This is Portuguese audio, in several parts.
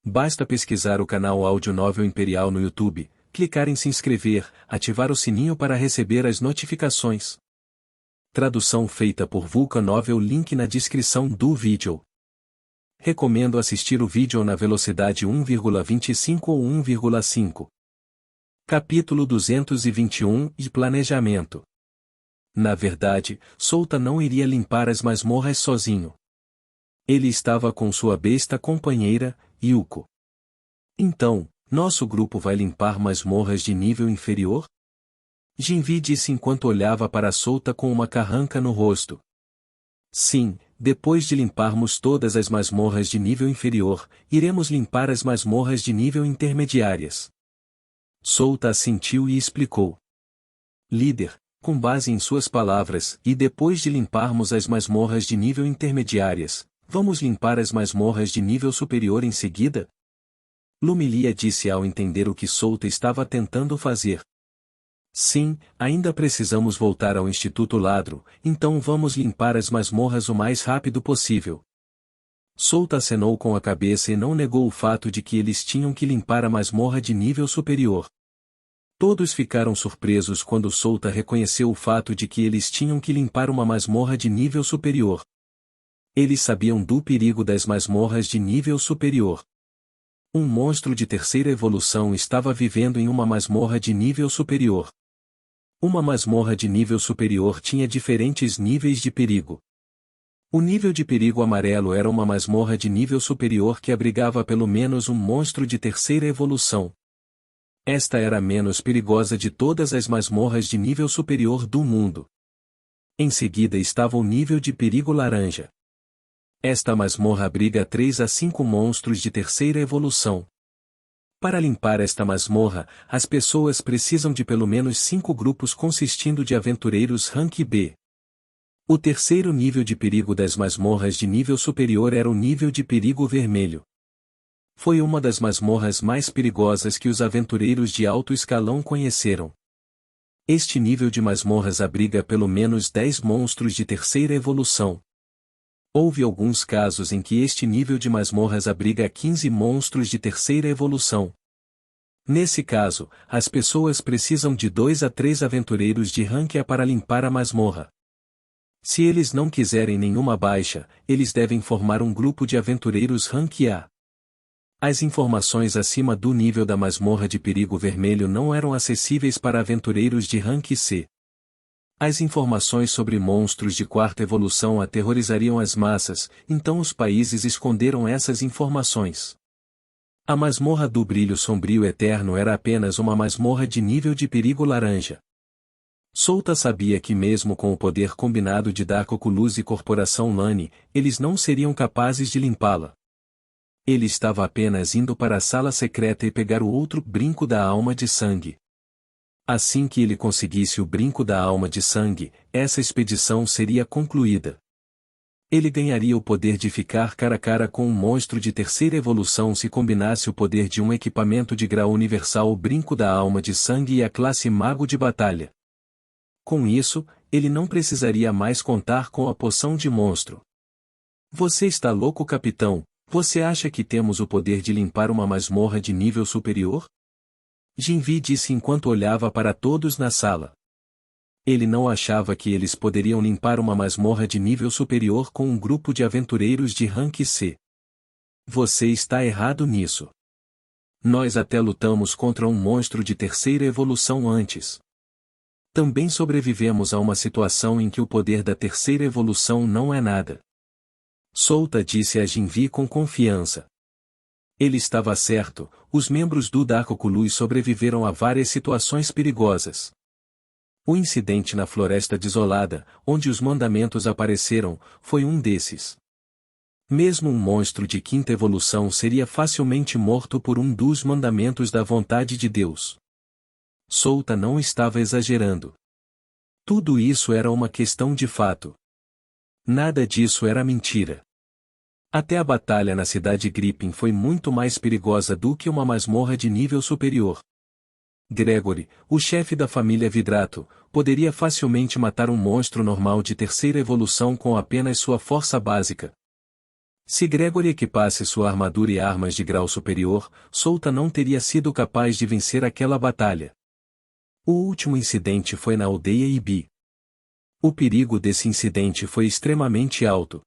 Basta pesquisar o canal Audionovel Imperial no YouTube, clicar em se inscrever, ativar o sininho para receber as notificações. Tradução feita por Vulcan Novel, link na descrição do vídeo. Recomendo assistir o vídeo na velocidade 1,25 ou 1,5. Capítulo 221 de Planejamento. Na verdade, Souta não iria limpar as masmorras sozinho. Ele estava com sua besta companheira, Yuko. Então, nosso grupo vai limpar masmorras de nível inferior? Jinvi disse enquanto olhava para Souta com uma carranca no rosto. Sim, depois de limparmos todas as masmorras de nível inferior, iremos limpar as masmorras de nível intermediárias. Souta assentiu e explicou. Líder, com base em suas palavras, e depois de limparmos as masmorras de nível intermediárias, vamos limpar as masmorras de nível superior em seguida? Lumilia disse ao entender o que Souta estava tentando fazer. Sim, ainda precisamos voltar ao Instituto Ladro, então vamos limpar as masmorras o mais rápido possível. Souta acenou com a cabeça e não negou o fato de que eles tinham que limpar a masmorra de nível superior. Todos ficaram surpresos quando Souta reconheceu o fato de que eles tinham que limpar uma masmorra de nível superior. Eles sabiam do perigo das masmorras de nível superior. Um monstro de terceira evolução estava vivendo em uma masmorra de nível superior. Uma masmorra de nível superior tinha diferentes níveis de perigo. O nível de perigo amarelo era uma masmorra de nível superior que abrigava pelo menos um monstro de terceira evolução. Esta era a menos perigosa de todas as masmorras de nível superior do mundo. Em seguida estava o nível de perigo laranja. Esta masmorra abriga 3 a 5 monstros de terceira evolução. Para limpar esta masmorra, as pessoas precisam de pelo menos 5 grupos consistindo de aventureiros Rank B. O terceiro nível de perigo das masmorras de nível superior era o nível de perigo vermelho. Foi uma das masmorras mais perigosas que os aventureiros de alto escalão conheceram. Este nível de masmorras abriga pelo menos 10 monstros de terceira evolução. Houve alguns casos em que este nível de masmorras abriga 15 monstros de terceira evolução. Nesse caso, as pessoas precisam de 2 a 3 aventureiros de rank A para limpar a masmorra. Se eles não quiserem nenhuma baixa, eles devem formar um grupo de aventureiros rank A. As informações acima do nível da masmorra de perigo vermelho não eram acessíveis para aventureiros de rank C. As informações sobre monstros de quarta evolução aterrorizariam as massas, então os países esconderam essas informações. A masmorra do brilho sombrio eterno era apenas uma masmorra de nível de perigo laranja. Souta sabia que mesmo com o poder combinado de Dakokulus e Corporação Lani, eles não seriam capazes de limpá-la. Ele estava apenas indo para a sala secreta e pegar o outro brinco da alma de sangue. Assim que ele conseguisse o brinco da alma de sangue, essa expedição seria concluída. Ele ganharia o poder de ficar cara a cara com um monstro de terceira evolução se combinasse o poder de um equipamento de grau universal, o brinco da alma de sangue e a classe mago de batalha. Com isso, ele não precisaria mais contar com a poção de monstro. Você está louco, capitão? Você acha que temos o poder de limpar uma masmorra de nível superior? Jinvi disse enquanto olhava para todos na sala. Ele não achava que eles poderiam limpar uma masmorra de nível superior com um grupo de aventureiros de rank C. Você está errado nisso. Nós até lutamos contra um monstro de terceira evolução antes. Também sobrevivemos a uma situação em que o poder da terceira evolução não é nada. Souta disse a Jinvi com confiança. Ele estava certo, os membros do Dakokulus sobreviveram a várias situações perigosas. O incidente na Floresta Desolada, onde os mandamentos apareceram, foi um desses. Mesmo um monstro de quinta evolução seria facilmente morto por um dos mandamentos da vontade de Deus. Souta não estava exagerando. Tudo isso era uma questão de fato. Nada disso era mentira. Até a batalha na cidade Grippin foi muito mais perigosa do que uma masmorra de nível superior. Gregory, o chefe da família Vidrato, poderia facilmente matar um monstro normal de terceira evolução com apenas sua força básica. Se Gregory equipasse sua armadura e armas de grau superior, Solta não teria sido capaz de vencer aquela batalha. O último incidente foi na aldeia Ibi. O perigo desse incidente foi extremamente alto.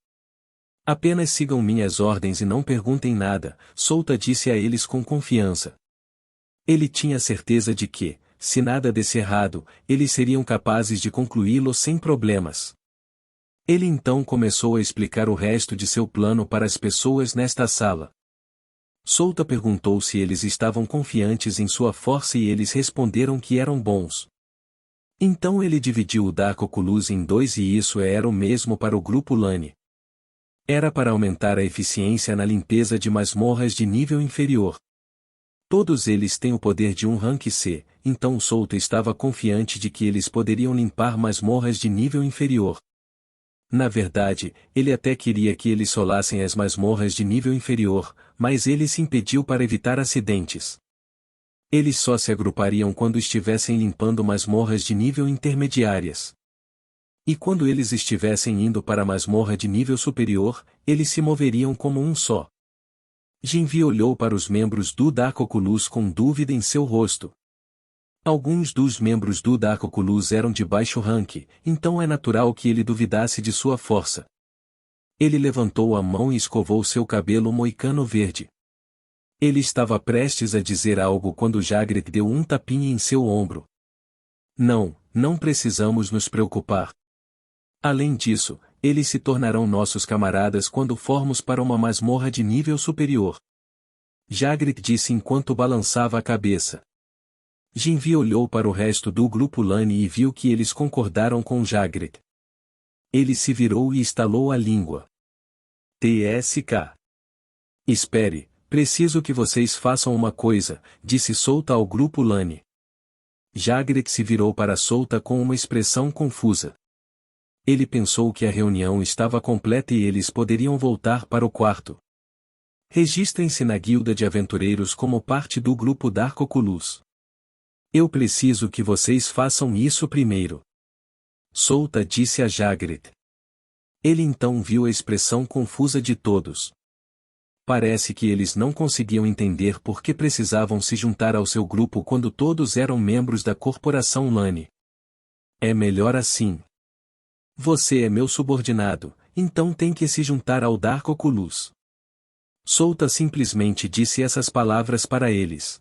Apenas sigam minhas ordens e não perguntem nada, Solta disse a eles com confiança. Ele tinha certeza de que, se nada desse errado, eles seriam capazes de concluí-lo sem problemas. Ele então começou a explicar o resto de seu plano para as pessoas nesta sala. Solta perguntou se eles estavam confiantes em sua força e eles responderam que eram bons. Então ele dividiu o Dark Oculus em dois e isso era o mesmo para o grupo Lani. Era para aumentar a eficiência na limpeza de masmorras de nível inferior. Todos eles têm o poder de um rank C, então Solta estava confiante de que eles poderiam limpar masmorras de nível inferior. Na verdade, ele até queria que eles solassem as masmorras de nível inferior, mas ele se impediu para evitar acidentes. Eles só se agrupariam quando estivessem limpando masmorras de nível intermediárias. E quando eles estivessem indo para a masmorra de nível superior, eles se moveriam como um só. Jinvi olhou para os membros do Dark Oculus com dúvida em seu rosto. Alguns dos membros do Dark Oculus eram de baixo rank, então é natural que ele duvidasse de sua força. Ele levantou a mão e escovou seu cabelo moicano verde. Ele estava prestes a dizer algo quando Jagret deu um tapinha em seu ombro. Não precisamos nos preocupar. Além disso, eles se tornarão nossos camaradas quando formos para uma masmorra de nível superior. Jagret disse enquanto balançava a cabeça. Jinvi olhou para o resto do grupo Lani e viu que eles concordaram com Jagret. Ele se virou e estalou a língua. TSK. Espere, preciso que vocês façam uma coisa, disse Solta ao grupo Lani. Jagret se virou para Solta com uma expressão confusa. Ele pensou que a reunião estava completa e eles poderiam voltar para o quarto. Registrem-se na guilda de aventureiros como parte do grupo Dark Oculus. Eu preciso que vocês façam isso primeiro. Solta disse a Jagret. Ele então viu a expressão confusa de todos. Parece que eles não conseguiam entender por que precisavam se juntar ao seu grupo quando todos eram membros da corporação Lani. É melhor assim. Você é meu subordinado, então tem que se juntar ao Dark Oculus. Solta simplesmente disse essas palavras para eles.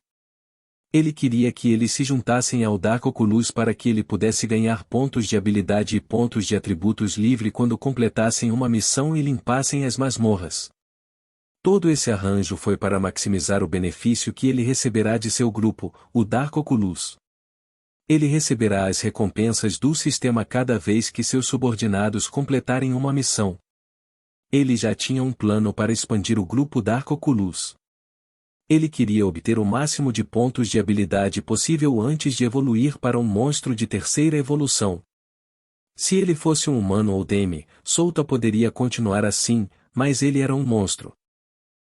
Ele queria que eles se juntassem ao Dark Oculus para que ele pudesse ganhar pontos de habilidade e pontos de atributos livre quando completassem uma missão e limpassem as masmorras. Todo esse arranjo foi para maximizar o benefício que ele receberá de seu grupo, o Dark Oculus. Ele receberá as recompensas do sistema cada vez que seus subordinados completarem uma missão. Ele já tinha um plano para expandir o grupo Dark Oculus. Ele queria obter o máximo de pontos de habilidade possível antes de evoluir para um monstro de terceira evolução. Se ele fosse um humano ou Demi, Solta poderia continuar assim, mas ele era um monstro.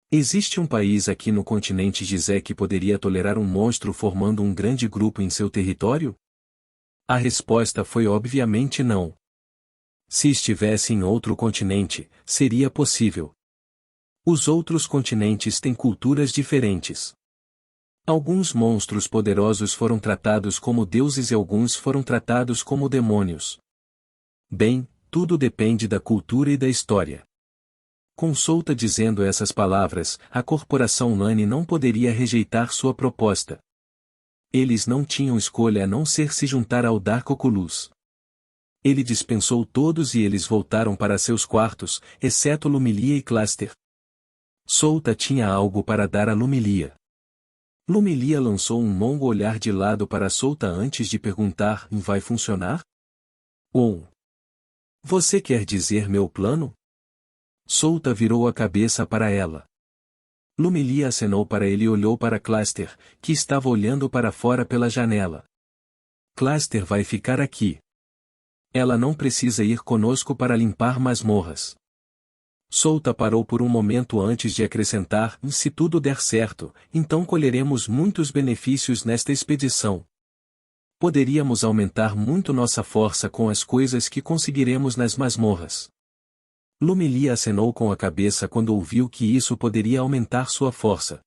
Existe um país aqui no continente Gizé que poderia tolerar um monstro formando um grande grupo em seu território? A resposta foi obviamente não. Se estivesse em outro continente, seria possível. Os outros continentes têm culturas diferentes. Alguns monstros poderosos foram tratados como deuses e alguns foram tratados como demônios. Bem, tudo depende da cultura e da história. Com Solta dizendo essas palavras, a corporação Lani não poderia rejeitar sua proposta. Eles não tinham escolha a não ser se juntar ao Dark Oculus. Ele dispensou todos e eles voltaram para seus quartos, exceto Lumilia e Cluster. Solta tinha algo para dar a Lumilia. Lumilia lançou um longo olhar de lado para Solta antes de perguntar: vai funcionar? Você quer dizer meu plano? Solta virou a cabeça para ela. Lumilia acenou para ele e olhou para Cluster, que estava olhando para fora pela janela. Cluster vai ficar aqui. Ela não precisa ir conosco para limpar masmorras. Solta parou por um momento antes de acrescentar: se tudo der certo, então colheremos muitos benefícios nesta expedição. Poderíamos aumentar muito nossa força com as coisas que conseguiremos nas masmorras. Lumilia acenou com a cabeça quando ouviu que isso poderia aumentar sua força.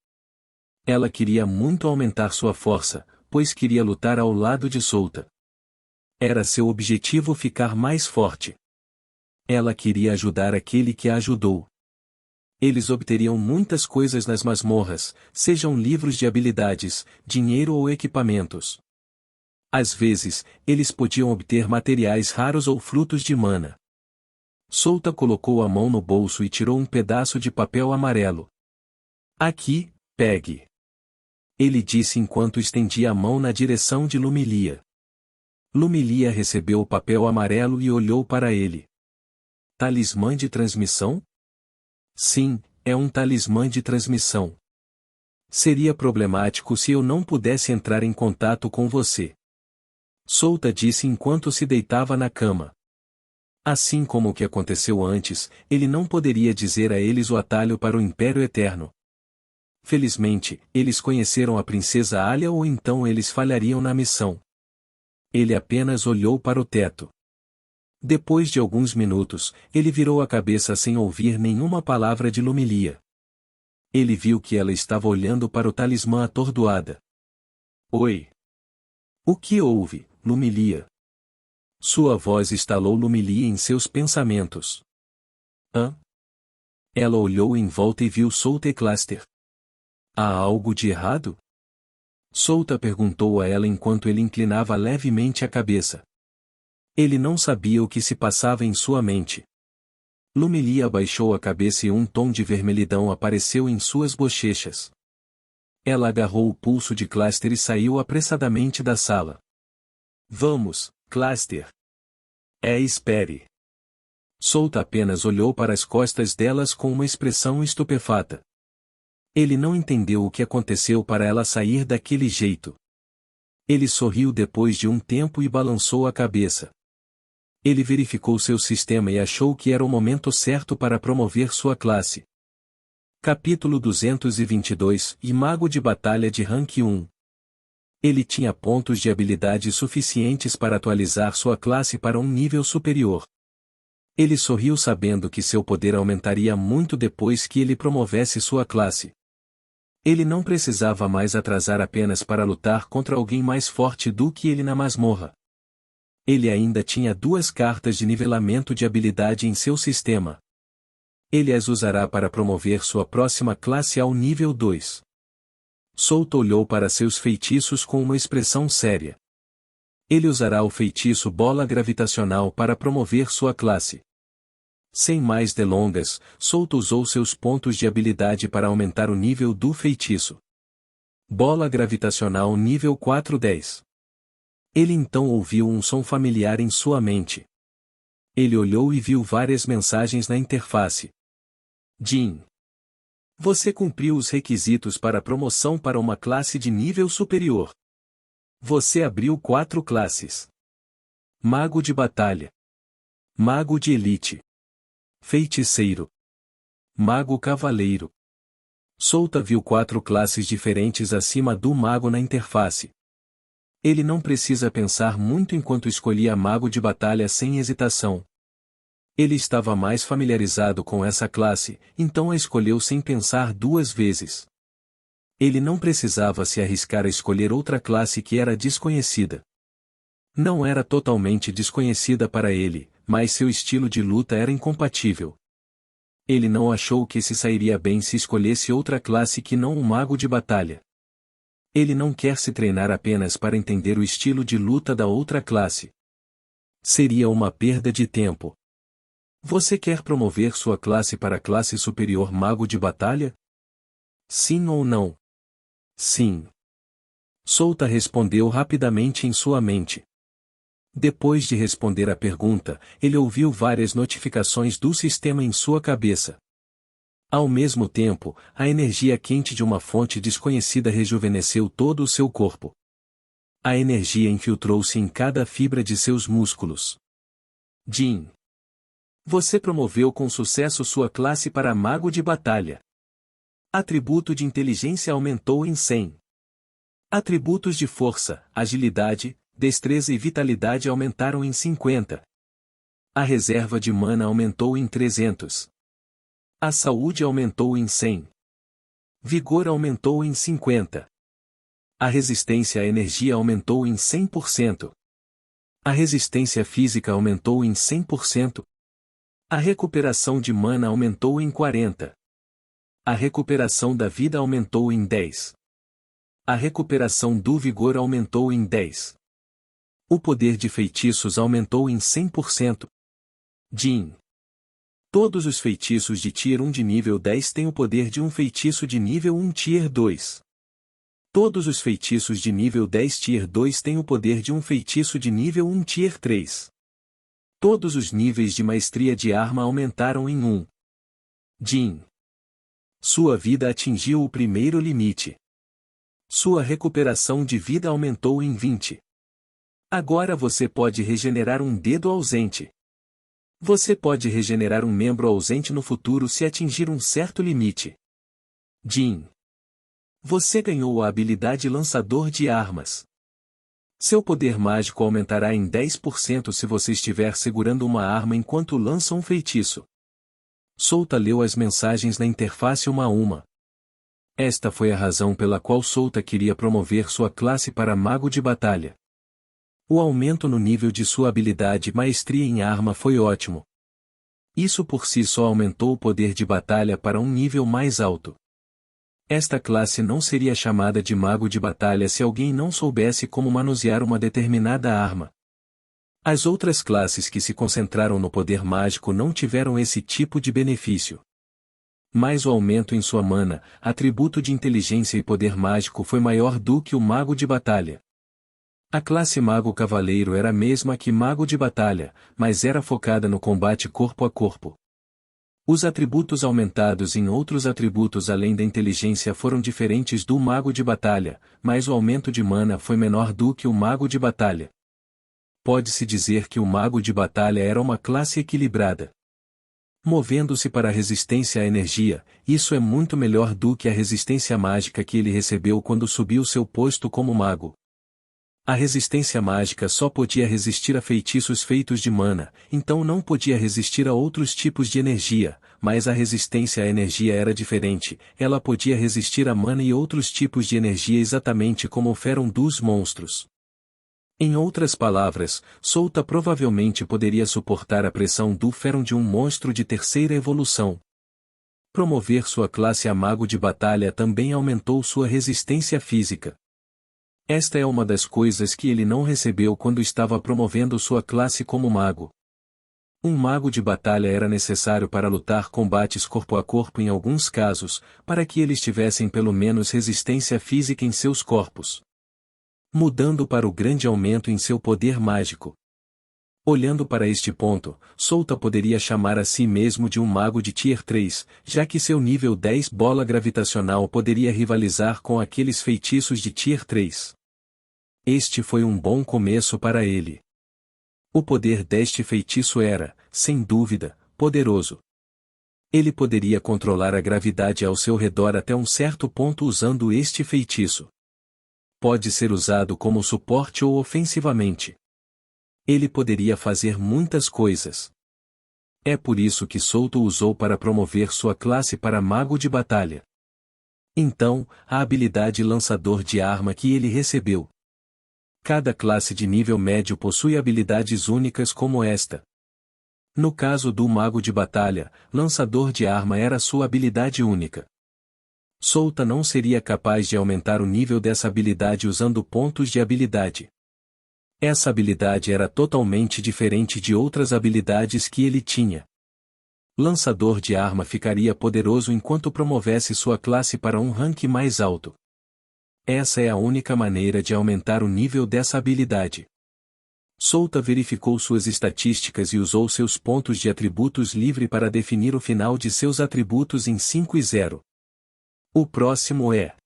Ela queria muito aumentar sua força, pois queria lutar ao lado de Souta. Era seu objetivo ficar mais forte. Ela queria ajudar aquele que a ajudou. Eles obteriam muitas coisas nas masmorras, sejam livros de habilidades, dinheiro ou equipamentos. Às vezes, eles podiam obter materiais raros ou frutos de mana. Souta colocou a mão no bolso e tirou um pedaço de papel amarelo. Aqui, pegue. Ele disse enquanto estendia a mão na direção de Lumilia. Lumilia recebeu o papel amarelo e olhou para ele. Talismã de transmissão? Sim, é um talismã de transmissão. Seria problemático se eu não pudesse entrar em contato com você. Souta disse enquanto se deitava na cama. Assim como o que aconteceu antes, ele não poderia dizer a eles o atalho para o Império Eterno. Felizmente, eles conheceram a princesa Alia ou então eles falhariam na missão. Ele apenas olhou para o teto. Depois de alguns minutos, ele virou a cabeça sem ouvir nenhuma palavra de Lumilia. Ele viu que ela estava olhando para o talismã atordoada. Oi. O que houve, Lumilia? Sua voz estalou Lumilia em seus pensamentos. Hã? Ela olhou em volta e viu Souta e Cluster. Há algo de errado? Souta perguntou a ela enquanto ele inclinava levemente a cabeça. Ele não sabia o que se passava em sua mente. Lumilia abaixou a cabeça e um tom de vermelhidão apareceu em suas bochechas. Ela agarrou o pulso de Cluster e saiu apressadamente da sala. Vamos, Cluster. Espere. Souta apenas olhou para as costas delas com uma expressão estupefata. Ele não entendeu o que aconteceu para ela sair daquele jeito. Ele sorriu depois de um tempo e balançou a cabeça. Ele verificou seu sistema e achou que era o momento certo para promover sua classe. Capítulo 222 E Mago de Batalha de Rank 1. Ele tinha pontos de habilidade suficientes para atualizar sua classe para um nível superior. Ele sorriu sabendo que seu poder aumentaria muito depois que ele promovesse sua classe. Ele não precisava mais atrasar apenas para lutar contra alguém mais forte do que ele na masmorra. Ele ainda tinha 2 cartas de nivelamento de habilidade em seu sistema. Ele as usará para promover sua próxima classe ao nível 2. Souta olhou para seus feitiços com uma expressão séria. Ele usará o feitiço Bola Gravitacional para promover sua classe. Sem mais delongas, Souta usou seus pontos de habilidade para aumentar o nível do feitiço. Bola Gravitacional nível 410. Ele então ouviu um som familiar em sua mente. Ele olhou e viu várias mensagens na interface. Jin. Você cumpriu os requisitos para promoção para uma classe de nível superior. Você abriu 4 classes. Mago de Batalha. Mago de Elite. Feiticeiro. Mago Cavaleiro. Souta viu 4 classes diferentes acima do Mago na interface. Ele não precisa pensar muito enquanto escolhia Mago de Batalha sem hesitação. Ele estava mais familiarizado com essa classe, então a escolheu sem pensar 2 vezes. Ele não precisava se arriscar a escolher outra classe que era desconhecida. Não era totalmente desconhecida para ele, mas seu estilo de luta era incompatível. Ele não achou que se sairia bem se escolhesse outra classe que não um Mago de Batalha. Ele não quer se treinar apenas para entender o estilo de luta da outra classe. Seria uma perda de tempo. Você quer promover sua classe para a classe superior Mago de Batalha? Sim ou não? Sim. Souta respondeu rapidamente em sua mente. Depois de responder a pergunta, ele ouviu várias notificações do sistema em sua cabeça. Ao mesmo tempo, a energia quente de uma fonte desconhecida rejuvenesceu todo o seu corpo. A energia infiltrou-se em cada fibra de seus músculos. Jin. Você promoveu com sucesso sua classe para Mago de Batalha. Atributo de inteligência aumentou em 100. Atributos de força, agilidade, destreza e vitalidade aumentaram em 50. A reserva de mana aumentou em 300. A saúde aumentou em 100. Vigor aumentou em 50. A resistência à energia aumentou em 100%. A resistência física aumentou em 100%. A recuperação de mana aumentou em 40. A recuperação da vida aumentou em 10. A recuperação do vigor aumentou em 10. O poder de feitiços aumentou em 100%. Jin. Todos os feitiços de Tier 1 de nível 10 têm o poder de um feitiço de nível 1 Tier 2. Todos os feitiços de nível 10 Tier 2 têm o poder de um feitiço de nível 1 Tier 3. Todos os níveis de maestria de arma aumentaram em 1. Jin. Sua vida atingiu o primeiro limite. Sua recuperação de vida aumentou em 20. Agora você pode regenerar um dedo ausente. Você pode regenerar um membro ausente no futuro se atingir um certo limite. Jin. Você ganhou a habilidade Lançador de Armas. Seu poder mágico aumentará em 10% se você estiver segurando uma arma enquanto lança um feitiço. Souta leu as mensagens na interface uma a uma. Esta foi a razão pela qual Souta queria promover sua classe para Mago de Batalha. O aumento no nível de sua habilidade Maestria em Arma foi ótimo. Isso por si só aumentou o poder de batalha para um nível mais alto. Esta classe não seria chamada de Mago de Batalha se alguém não soubesse como manusear uma determinada arma. As outras classes que se concentraram no poder mágico não tiveram esse tipo de benefício. Mas o aumento em sua mana, atributo de inteligência e poder mágico foi maior do que o Mago de Batalha. A classe Mago Cavaleiro era a mesma que Mago de Batalha, mas era focada no combate corpo a corpo. Os atributos aumentados em outros atributos além da inteligência foram diferentes do Mago de Batalha, mas o aumento de mana foi menor do que o Mago de Batalha. Pode-se dizer que o Mago de Batalha era uma classe equilibrada. Movendo-se para a resistência à energia, isso é muito melhor do que a resistência mágica que ele recebeu quando subiu seu posto como mago. A resistência mágica só podia resistir a feitiços feitos de mana, então não podia resistir a outros tipos de energia, mas a resistência à energia era diferente, ela podia resistir a mana e outros tipos de energia exatamente como o Feron dos monstros. Em outras palavras, Souta provavelmente poderia suportar a pressão do Feron de um monstro de terceira evolução. Promover sua classe a Mago de Batalha também aumentou sua resistência física. Esta é uma das coisas que ele não recebeu quando estava promovendo sua classe como mago. Um mago de batalha era necessário para lutar combates corpo a corpo em alguns casos, para que eles tivessem pelo menos resistência física em seus corpos. Mudando para o grande aumento em seu poder mágico. Olhando para este ponto, Souta poderia chamar a si mesmo de um mago de Tier 3, já que seu nível 10 bola gravitacional poderia rivalizar com aqueles feitiços de Tier 3. Este foi um bom começo para ele. O poder deste feitiço era, sem dúvida, poderoso. Ele poderia controlar a gravidade ao seu redor até um certo ponto usando este feitiço. Pode ser usado como suporte ou ofensivamente. Ele poderia fazer muitas coisas. É por isso que Souto usou para promover sua classe para Mago de Batalha. Então, a habilidade Lançador de Arma que ele recebeu. Cada classe de nível médio possui habilidades únicas como esta. No caso do Mago de Batalha, Lançador de Arma era sua habilidade única. Souta não seria capaz de aumentar o nível dessa habilidade usando pontos de habilidade. Essa habilidade era totalmente diferente de outras habilidades que ele tinha. Lançador de Arma ficaria poderoso enquanto promovesse sua classe para um rank mais alto. Essa é a única maneira de aumentar o nível dessa habilidade. Souta verificou suas estatísticas e usou seus pontos de atributos livre para definir o final de seus atributos em 5 e 0. O próximo é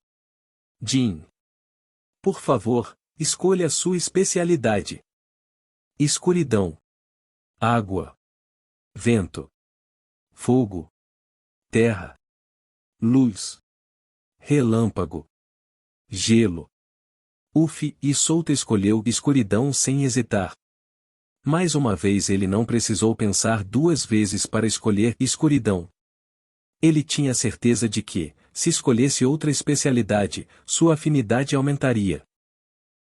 Jin. Por favor, escolha sua especialidade. Escuridão. Água. Vento. Fogo. Terra. Luz. Relâmpago. Gelo. E Souta escolheu escuridão sem hesitar. Mais uma vez ele não precisou pensar duas vezes para escolher escuridão. Ele tinha certeza de que, se escolhesse outra especialidade, sua afinidade aumentaria.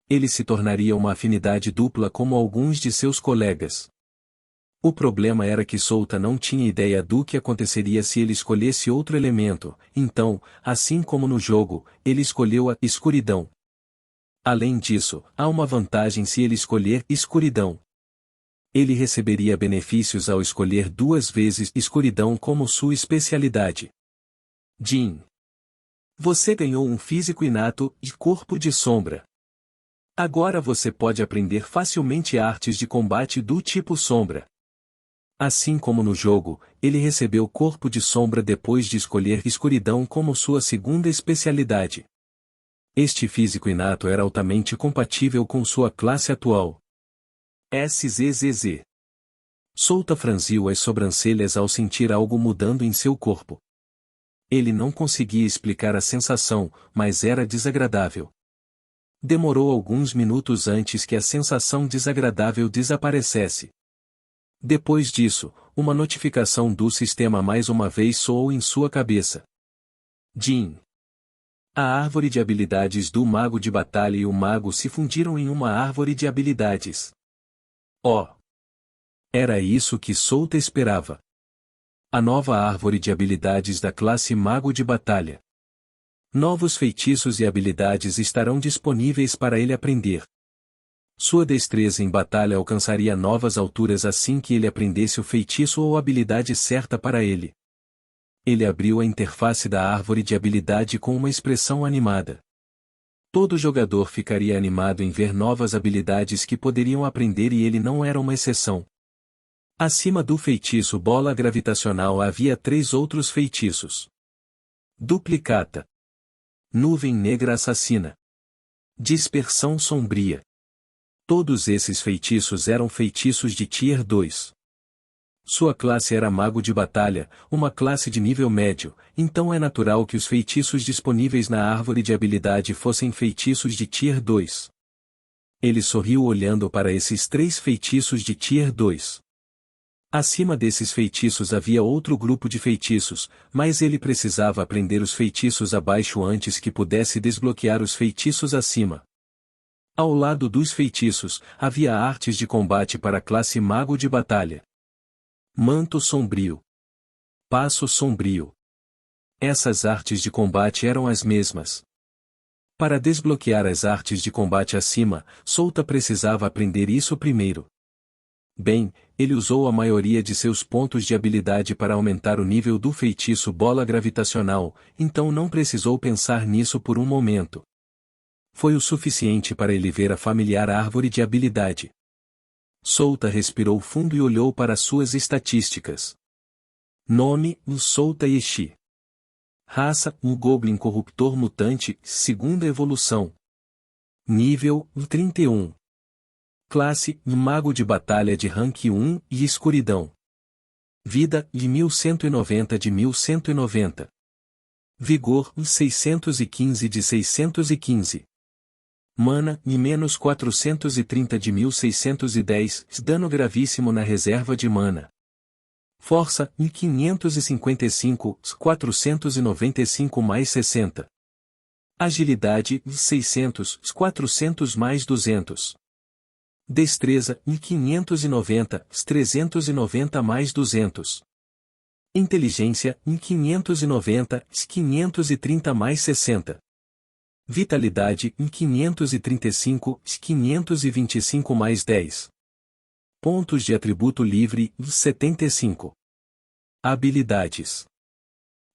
Ele se tornaria uma afinidade dupla como alguns de seus colegas. O problema era que Souta não tinha ideia do que aconteceria se ele escolhesse outro elemento, então, assim como no jogo, ele escolheu a escuridão. Além disso, há uma vantagem se ele escolher escuridão. Ele receberia benefícios ao escolher duas vezes escuridão como sua especialidade. Jin. Você ganhou um físico inato e corpo de sombra. Agora você pode aprender facilmente artes de combate do tipo sombra. Assim como no jogo, ele recebeu corpo de sombra depois de escolher escuridão como sua segunda especialidade. Este físico inato era altamente compatível com sua classe atual. SZZZ. Souta franziu as sobrancelhas ao sentir algo mudando em seu corpo. Ele não conseguia explicar a sensação, mas era desagradável. Demorou alguns minutos antes que a sensação desagradável desaparecesse. Depois disso, uma notificação do sistema mais uma vez soou em sua cabeça. Jin. A árvore de habilidades do mago de batalha e o mago se fundiram em uma árvore de habilidades. Oh! Era isso que Souta esperava. A nova árvore de habilidades da classe Mago de Batalha. Novos feitiços e habilidades estarão disponíveis para ele aprender. Sua destreza em batalha alcançaria novas alturas assim que ele aprendesse o feitiço ou habilidade certa para ele. Ele abriu a interface da árvore de habilidade com uma expressão animada. Todo jogador ficaria animado em ver novas habilidades que poderiam aprender e ele não era uma exceção. Acima do feitiço bola gravitacional havia 3 outros feitiços. Duplicata. Nuvem negra assassina. Dispersão sombria. Todos esses feitiços eram feitiços de Tier 2. Sua classe era Mago de Batalha, uma classe de nível médio, então é natural que os feitiços disponíveis na árvore de habilidade fossem feitiços de Tier 2. Ele sorriu olhando para esses 3 feitiços de Tier 2. Acima desses feitiços havia outro grupo de feitiços, mas ele precisava aprender os feitiços abaixo antes que pudesse desbloquear os feitiços acima. Ao lado dos feitiços, havia artes de combate para a classe Mago de Batalha. Manto sombrio. Passo sombrio. Essas artes de combate eram as mesmas. Para desbloquear as artes de combate acima, Souta precisava aprender isso primeiro. Bem, ele usou a maioria de seus pontos de habilidade para aumentar o nível do feitiço bola gravitacional, então não precisou pensar nisso por um momento. Foi o suficiente para ele ver a familiar árvore de habilidade. Souta respirou fundo e olhou para suas estatísticas. Nome: Souta Yeshi. Raça: Goblin corruptor mutante, segunda evolução. Nível: 31. Classe: Mago de Batalha de Rank 1 e Escuridão. Vida: de 1190 de 1190. Vigor: 615 de 615. Mana: menos 430 de 1610, dano gravíssimo na reserva de mana. Força: 555, 495 mais 60. Agilidade: 600, 400 mais 200. Destreza: 590, 390 mais 200. Inteligência: 590, 530 mais 60. Vitalidade: 535, 525 mais 10. Pontos de atributo livre: 75. Habilidades.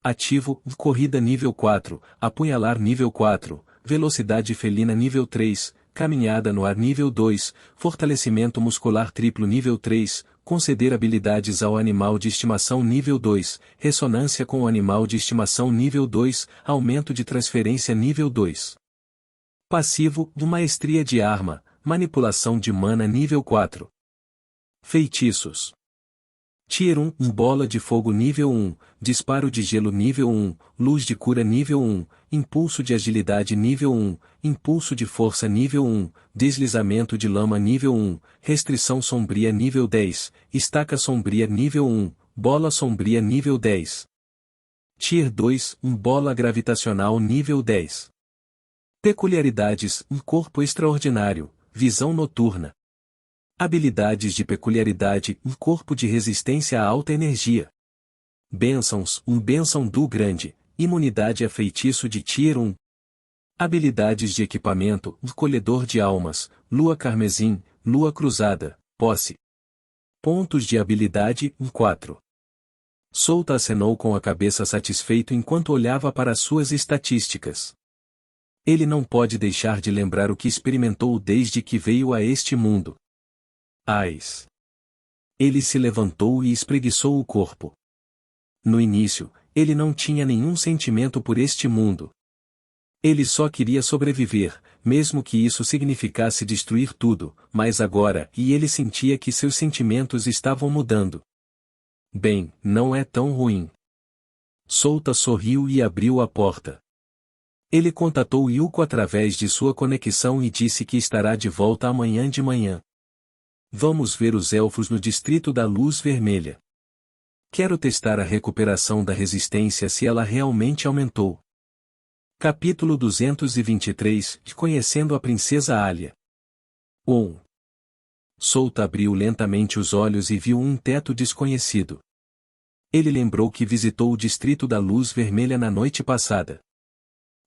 Ativo: Corrida nível 4, Apunhalar nível 4, Velocidade felina nível 3, Caminhada no ar nível 2, Fortalecimento muscular triplo nível 3, Conceder habilidades ao animal de estimação nível 2, Ressonância com o animal de estimação nível 2, Aumento de transferência nível 2. Passivo: Maestria de arma, Manipulação de mana nível 4. Feitiços. Tier 1, bola de fogo nível 1, disparo de gelo nível 1, luz de cura nível 1, impulso de agilidade nível 1, impulso de força nível 1, deslizamento de lama nível 1, restrição sombria nível 10, estaca sombria nível 1, bola sombria nível 10. Tier 2, bola gravitacional nível 10. Peculiaridades, corpo extraordinário, visão noturna. Habilidades de peculiaridade, corpo de resistência a alta energia. Bênçãos, bênção do grande, imunidade a feitiço de Tier 1. Habilidades de equipamento, colhedor de almas, lua carmesim, lua cruzada, posse. Pontos de habilidade, 4. Solta acenou com a cabeça satisfeito enquanto olhava para suas estatísticas. Ele não pode deixar de lembrar o que experimentou desde que veio a este mundo. Ais. Ele se levantou e espreguiçou o corpo. No início, ele não tinha nenhum sentimento por este mundo. Ele só queria sobreviver, mesmo que isso significasse destruir tudo, mas agora, ele sentia que seus sentimentos estavam mudando. Bem, não é tão ruim. Solta sorriu e abriu a porta. Ele contatou Yuko através de sua conexão e disse que estará de volta amanhã de manhã. Vamos ver os elfos no Distrito da Luz Vermelha. Quero testar a recuperação da resistência se ela realmente aumentou. Capítulo 223, Conhecendo a Princesa Alia. 1. Solta abriu lentamente os olhos e viu um teto desconhecido. Ele lembrou que visitou o Distrito da Luz Vermelha na noite passada.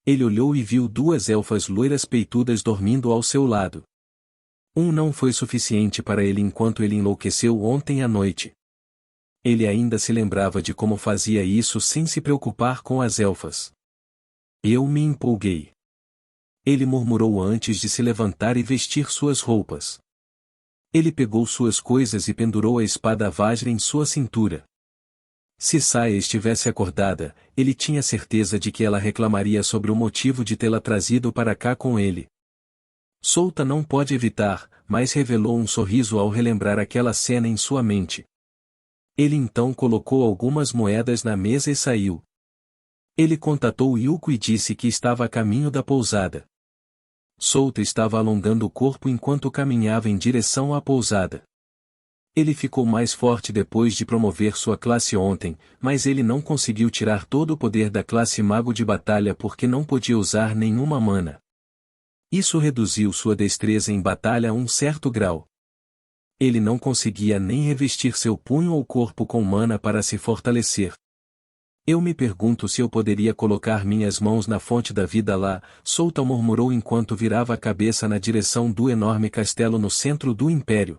Ele olhou e viu duas elfas loiras peitudas dormindo ao seu lado. Não foi suficiente para ele enquanto ele enlouqueceu ontem à noite. Ele ainda se lembrava de como fazia isso sem se preocupar com as elfas. Eu me empolguei. Ele murmurou antes de se levantar e vestir suas roupas. Ele pegou suas coisas e pendurou a espada Vajra em sua cintura. Se Saya estivesse acordada, ele tinha certeza de que ela reclamaria sobre o motivo de tê-la trazido para cá com ele. Solta não pode evitar, mas revelou um sorriso ao relembrar aquela cena em sua mente. Ele então colocou algumas moedas na mesa e saiu. Ele contatou Yuko e disse que estava a caminho da pousada. Solta estava alongando o corpo enquanto caminhava em direção à pousada. Ele ficou mais forte depois de promover sua classe ontem, mas ele não conseguiu tirar todo o poder da classe Mago de Batalha porque não podia usar nenhuma mana. Isso reduziu sua destreza em batalha a um certo grau. Ele não conseguia nem revestir seu punho ou corpo com mana para se fortalecer. Eu me pergunto se eu poderia colocar minhas mãos na fonte da vida lá, Solta murmurou enquanto virava a cabeça na direção do enorme castelo no centro do império.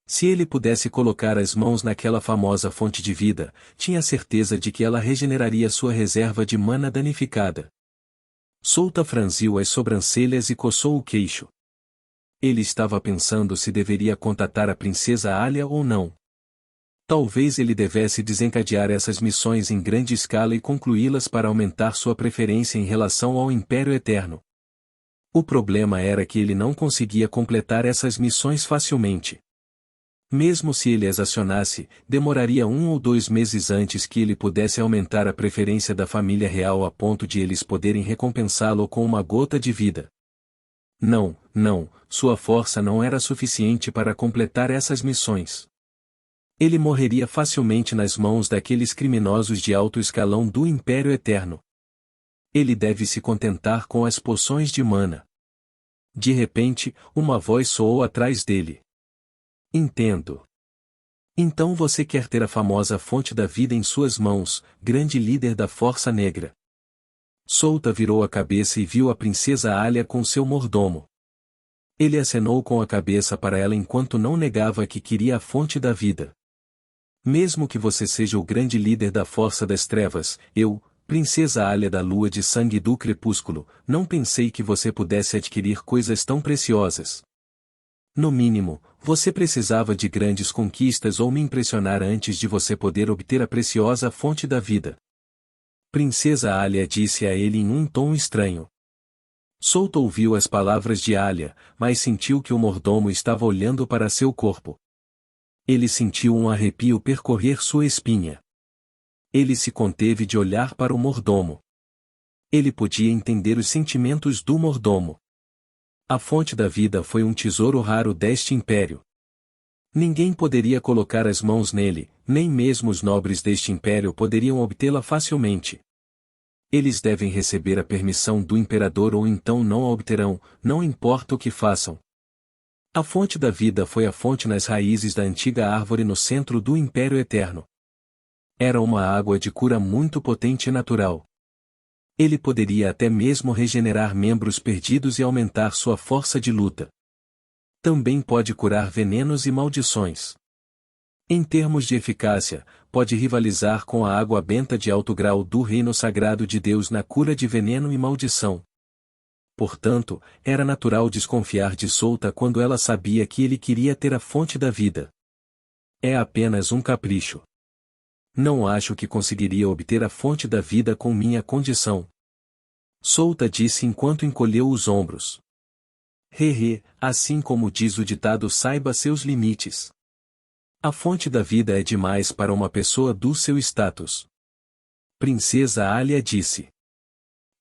Se ele pudesse colocar as mãos naquela famosa fonte de vida, tinha certeza de que ela regeneraria sua reserva de mana danificada. Solta franziu as sobrancelhas e coçou o queixo. Ele estava pensando se deveria contatar a princesa Alia ou não. Talvez ele devesse desencadear essas missões em grande escala e concluí-las para aumentar sua preferência em relação ao Império Eterno. O problema era que ele não conseguia completar essas missões facilmente. Mesmo se ele as acionasse, demoraria 1 ou 2 meses antes que ele pudesse aumentar a preferência da família real a ponto de eles poderem recompensá-lo com uma gota de vida. Não, sua força não era suficiente para completar essas missões. Ele morreria facilmente nas mãos daqueles criminosos de alto escalão do Império Eterno. Ele deve se contentar com as poções de mana. De repente, uma voz soou atrás dele. Entendo. Então você quer ter a famosa fonte da vida em suas mãos, grande líder da Força Negra. Solta virou a cabeça e viu a princesa Alia com seu mordomo. Ele acenou com a cabeça para ela enquanto não negava que queria a fonte da vida. Mesmo que você seja o grande líder da Força das Trevas, eu, princesa Alia da Lua de Sangue e do Crepúsculo, não pensei que você pudesse adquirir coisas tão preciosas. No mínimo, você precisava de grandes conquistas ou me impressionar antes de você poder obter a preciosa fonte da vida. Princesa Alia disse a ele em um tom estranho. Solta ouviu as palavras de Alia, mas sentiu que o mordomo estava olhando para seu corpo. Ele sentiu um arrepio percorrer sua espinha. Ele se conteve de olhar para o mordomo. Ele podia entender os sentimentos do mordomo. A fonte da vida foi um tesouro raro deste império. Ninguém poderia colocar as mãos nele, nem mesmo os nobres deste império poderiam obtê-la facilmente. Eles devem receber a permissão do imperador ou então não a obterão, não importa o que façam. A fonte da vida foi a fonte nas raízes da antiga árvore no centro do Império Eterno. Era uma água de cura muito potente e natural. Ele poderia até mesmo regenerar membros perdidos e aumentar sua força de luta. Também pode curar venenos e maldições. Em termos de eficácia, pode rivalizar com a água benta de alto grau do reino sagrado de Deus na cura de veneno e maldição. Portanto, era natural desconfiar de Solta quando ela sabia que ele queria ter a fonte da vida. É apenas um capricho. Não acho que conseguiria obter a fonte da vida com minha condição. Solta disse enquanto encolheu os ombros. Assim como diz o ditado, saiba seus limites. A fonte da vida é demais para uma pessoa do seu status. Princesa Alia disse.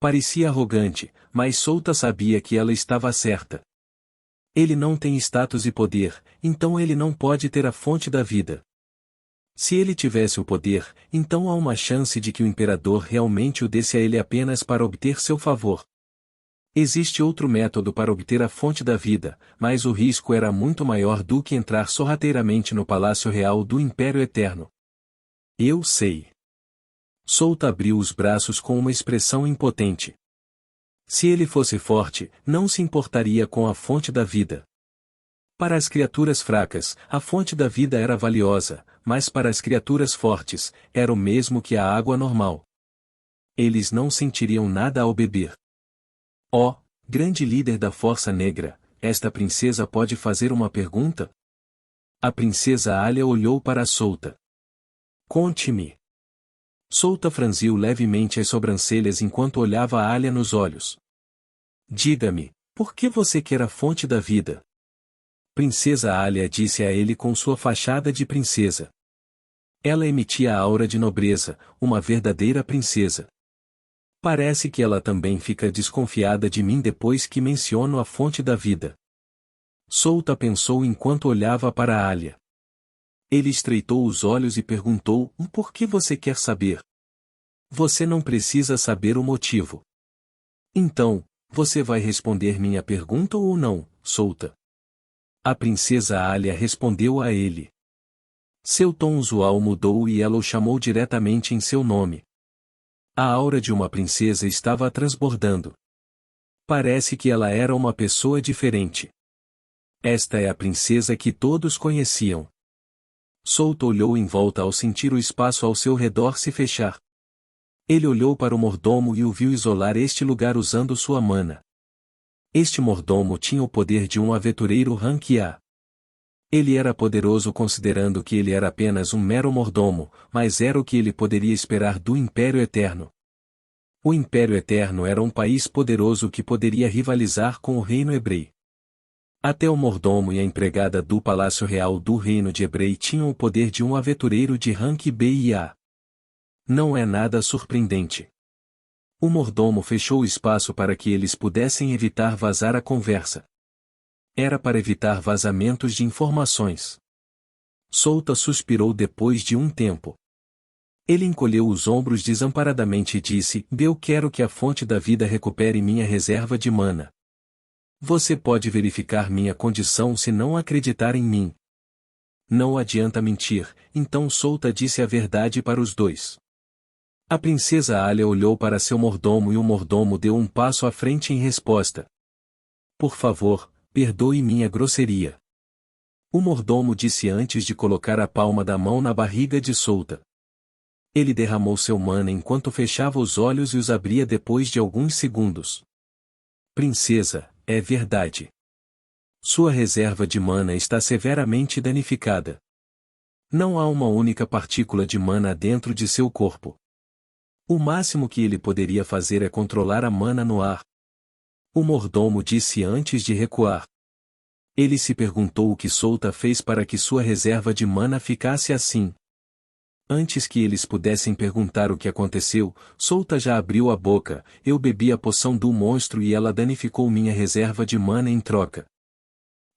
Parecia arrogante, mas Solta sabia que ela estava certa. Ele não tem status e poder, então ele não pode ter a fonte da vida. Se ele tivesse o poder, então há uma chance de que o imperador realmente o desse a ele apenas para obter seu favor. Existe outro método para obter a fonte da vida, mas o risco era muito maior do que entrar sorrateiramente no Palácio Real do Império Eterno. Eu sei. Solta abriu os braços com uma expressão impotente. Se ele fosse forte, não se importaria com a fonte da vida. Para as criaturas fracas, a fonte da vida era valiosa, mas para as criaturas fortes, era o mesmo que a água normal. Eles não sentiriam nada ao beber. Ó, grande líder da Força Negra, esta princesa pode fazer uma pergunta? A princesa Alia olhou para Solta. Conte-me. Solta franziu levemente as sobrancelhas enquanto olhava a Alia nos olhos. Diga-me, por que você quer a fonte da vida? Princesa Alia disse a ele com sua fachada de princesa. Ela emitia a aura de nobreza, uma verdadeira princesa. Parece que ela também fica desconfiada de mim depois que menciono a fonte da vida. Solta pensou enquanto olhava para Alia. Ele estreitou os olhos e perguntou: por que você quer saber? Você não precisa saber o motivo. Então, você vai responder minha pergunta ou não, Solta? A princesa Alia respondeu a ele. Seu tom usual mudou e ela o chamou diretamente em seu nome. A aura de uma princesa estava transbordando. Parece que ela era uma pessoa diferente. Esta é a princesa que todos conheciam. Solta olhou em volta ao sentir o espaço ao seu redor se fechar. Ele olhou para o mordomo e o viu isolar este lugar usando sua mana. Este mordomo tinha o poder de um aventureiro rank A. Ele era poderoso considerando que ele era apenas um mero mordomo, mas era o que ele poderia esperar do Império Eterno. O Império Eterno era um país poderoso que poderia rivalizar com o Reino Ebrei. Até o mordomo e a empregada do Palácio Real do Reino de Ebrei tinham o poder de um aventureiro de rank B e A. Não é nada surpreendente. O mordomo fechou o espaço para que eles pudessem evitar vazar a conversa. Era para evitar vazamentos de informações. Solta suspirou depois de um tempo. Ele encolheu os ombros desamparadamente e disse: eu quero que a fonte da vida recupere minha reserva de mana. Você pode verificar minha condição se não acreditar em mim. Não adianta mentir, então Solta disse a verdade para os dois. A princesa Alia olhou para seu mordomo e o mordomo deu um passo à frente em resposta. Por favor, perdoe minha grosseria. O mordomo disse antes de colocar a palma da mão na barriga de Solta. Ele derramou seu mana enquanto fechava os olhos e os abria depois de alguns segundos. Princesa, é verdade. Sua reserva de mana está severamente danificada. Não há uma única partícula de mana dentro de seu corpo. O máximo que ele poderia fazer é controlar a mana no ar. O mordomo disse antes de recuar. Ele se perguntou o que Solta fez para que sua reserva de mana ficasse assim. Antes que eles pudessem perguntar o que aconteceu, Solta já abriu a boca. Eu bebi a poção do monstro e ela danificou minha reserva de mana em troca.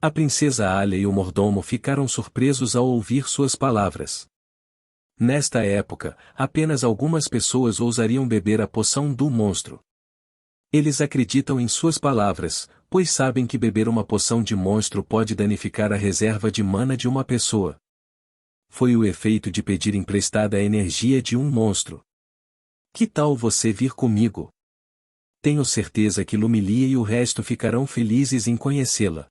A princesa Alia e o mordomo ficaram surpresos ao ouvir suas palavras. Nesta época, apenas algumas pessoas ousariam beber a poção do monstro. Eles acreditam em suas palavras, pois sabem que beber uma poção de monstro pode danificar a reserva de mana de uma pessoa. Foi o efeito de pedir emprestada a energia de um monstro. Que tal você vir comigo? Tenho certeza que Lumilia e o resto ficarão felizes em conhecê-la.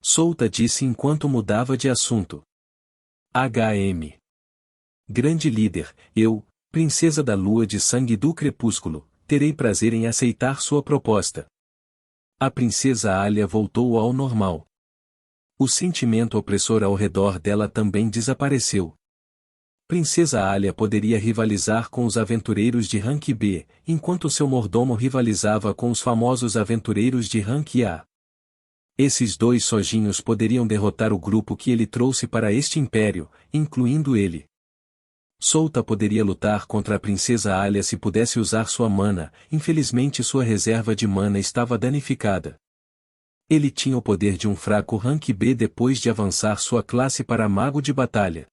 Solta disse enquanto mudava de assunto. HM. Grande líder, eu, princesa da lua de sangue do crepúsculo, terei prazer em aceitar sua proposta. A princesa Alia voltou ao normal. O sentimento opressor ao redor dela também desapareceu. Princesa Alia poderia rivalizar com os aventureiros de rank B, enquanto seu mordomo rivalizava com os famosos aventureiros de rank A. Esses dois sojinhos poderiam derrotar o grupo que ele trouxe para este império, incluindo ele. Solta poderia lutar contra a princesa Alia se pudesse usar sua mana, infelizmente sua reserva de mana estava danificada. Ele tinha o poder de um fraco rank B depois de avançar sua classe para mago de batalha.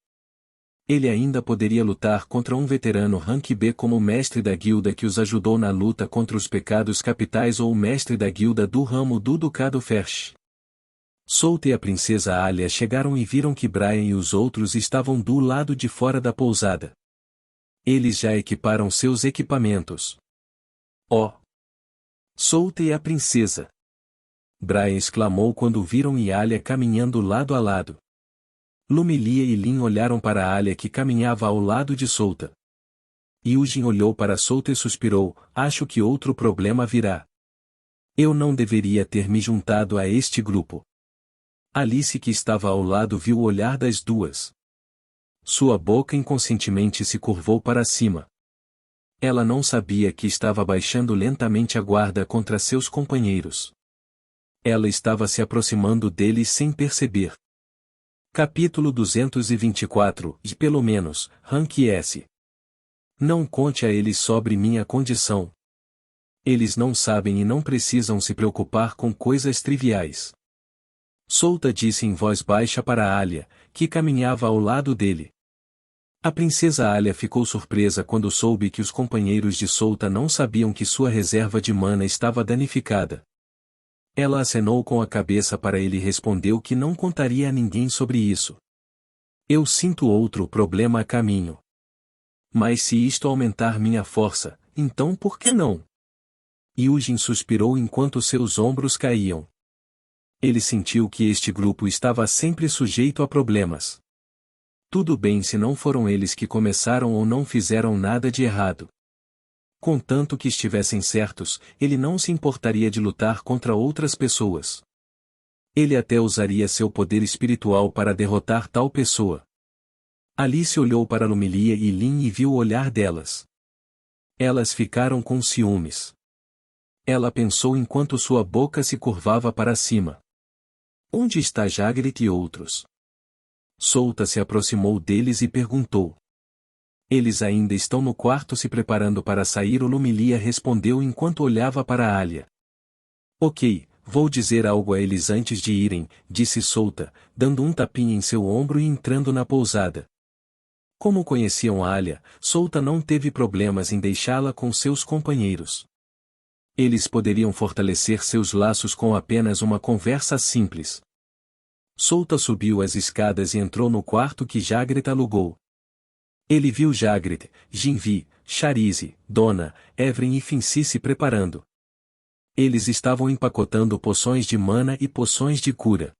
Ele ainda poderia lutar contra um veterano rank B como o mestre da guilda que os ajudou na luta contra os pecados capitais ou o mestre da guilda do ramo do Ducado Fersh. Solta e a princesa Alia chegaram e viram que Brian e os outros estavam do lado de fora da pousada. Eles já equiparam seus equipamentos. Oh! Solta e a princesa! Brian exclamou quando viram Alia caminhando lado a lado. Lumilia e Lin olharam para Alia que caminhava ao lado de Solta. Yujin olhou para Solta e suspirou, acho que outro problema virá. Eu não deveria ter me juntado a este grupo. Alice que estava ao lado viu o olhar das duas. Sua boca inconscientemente se curvou para cima. Ela não sabia que estava baixando lentamente a guarda contra seus companheiros. Ela estava se aproximando deles sem perceber. Capítulo 224, e pelo menos, Rank S. Não conte a eles sobre minha condição. Eles não sabem e não precisam se preocupar com coisas triviais. Solta disse em voz baixa para Alia, que caminhava ao lado dele. A princesa Alia ficou surpresa quando soube que os companheiros de Solta não sabiam que sua reserva de mana estava danificada. Ela acenou com a cabeça para ele e respondeu que não contaria a ninguém sobre isso. Eu sinto outro problema a caminho. Mas se isto aumentar minha força, então por que não? Yujin suspirou enquanto seus ombros caíam. Ele sentiu que este grupo estava sempre sujeito a problemas. Tudo bem se não foram eles que começaram ou não fizeram nada de errado. Contanto que estivessem certos, ele não se importaria de lutar contra outras pessoas. Ele até usaria seu poder espiritual para derrotar tal pessoa. Alice olhou para Lumilia e Lin e viu o olhar delas. Elas ficaram com ciúmes. Ela pensou enquanto sua boca se curvava para cima. Onde está Jagrit e outros? Solta se aproximou deles e perguntou. Eles ainda estão no quarto se preparando para sair. O Lumilia respondeu enquanto olhava para Alia. Ok, vou dizer algo a eles antes de irem, disse Solta, dando um tapinha em seu ombro e entrando na pousada. Como conheciam Alia, Solta não teve problemas em deixá-la com seus companheiros. Eles poderiam fortalecer seus laços com apenas uma conversa simples. Solta subiu as escadas e entrou no quarto que Jagret alugou. Ele viu Jagret, Jinvi, Charize, Dona, Evren e Finci se preparando. Eles estavam empacotando poções de mana e poções de cura.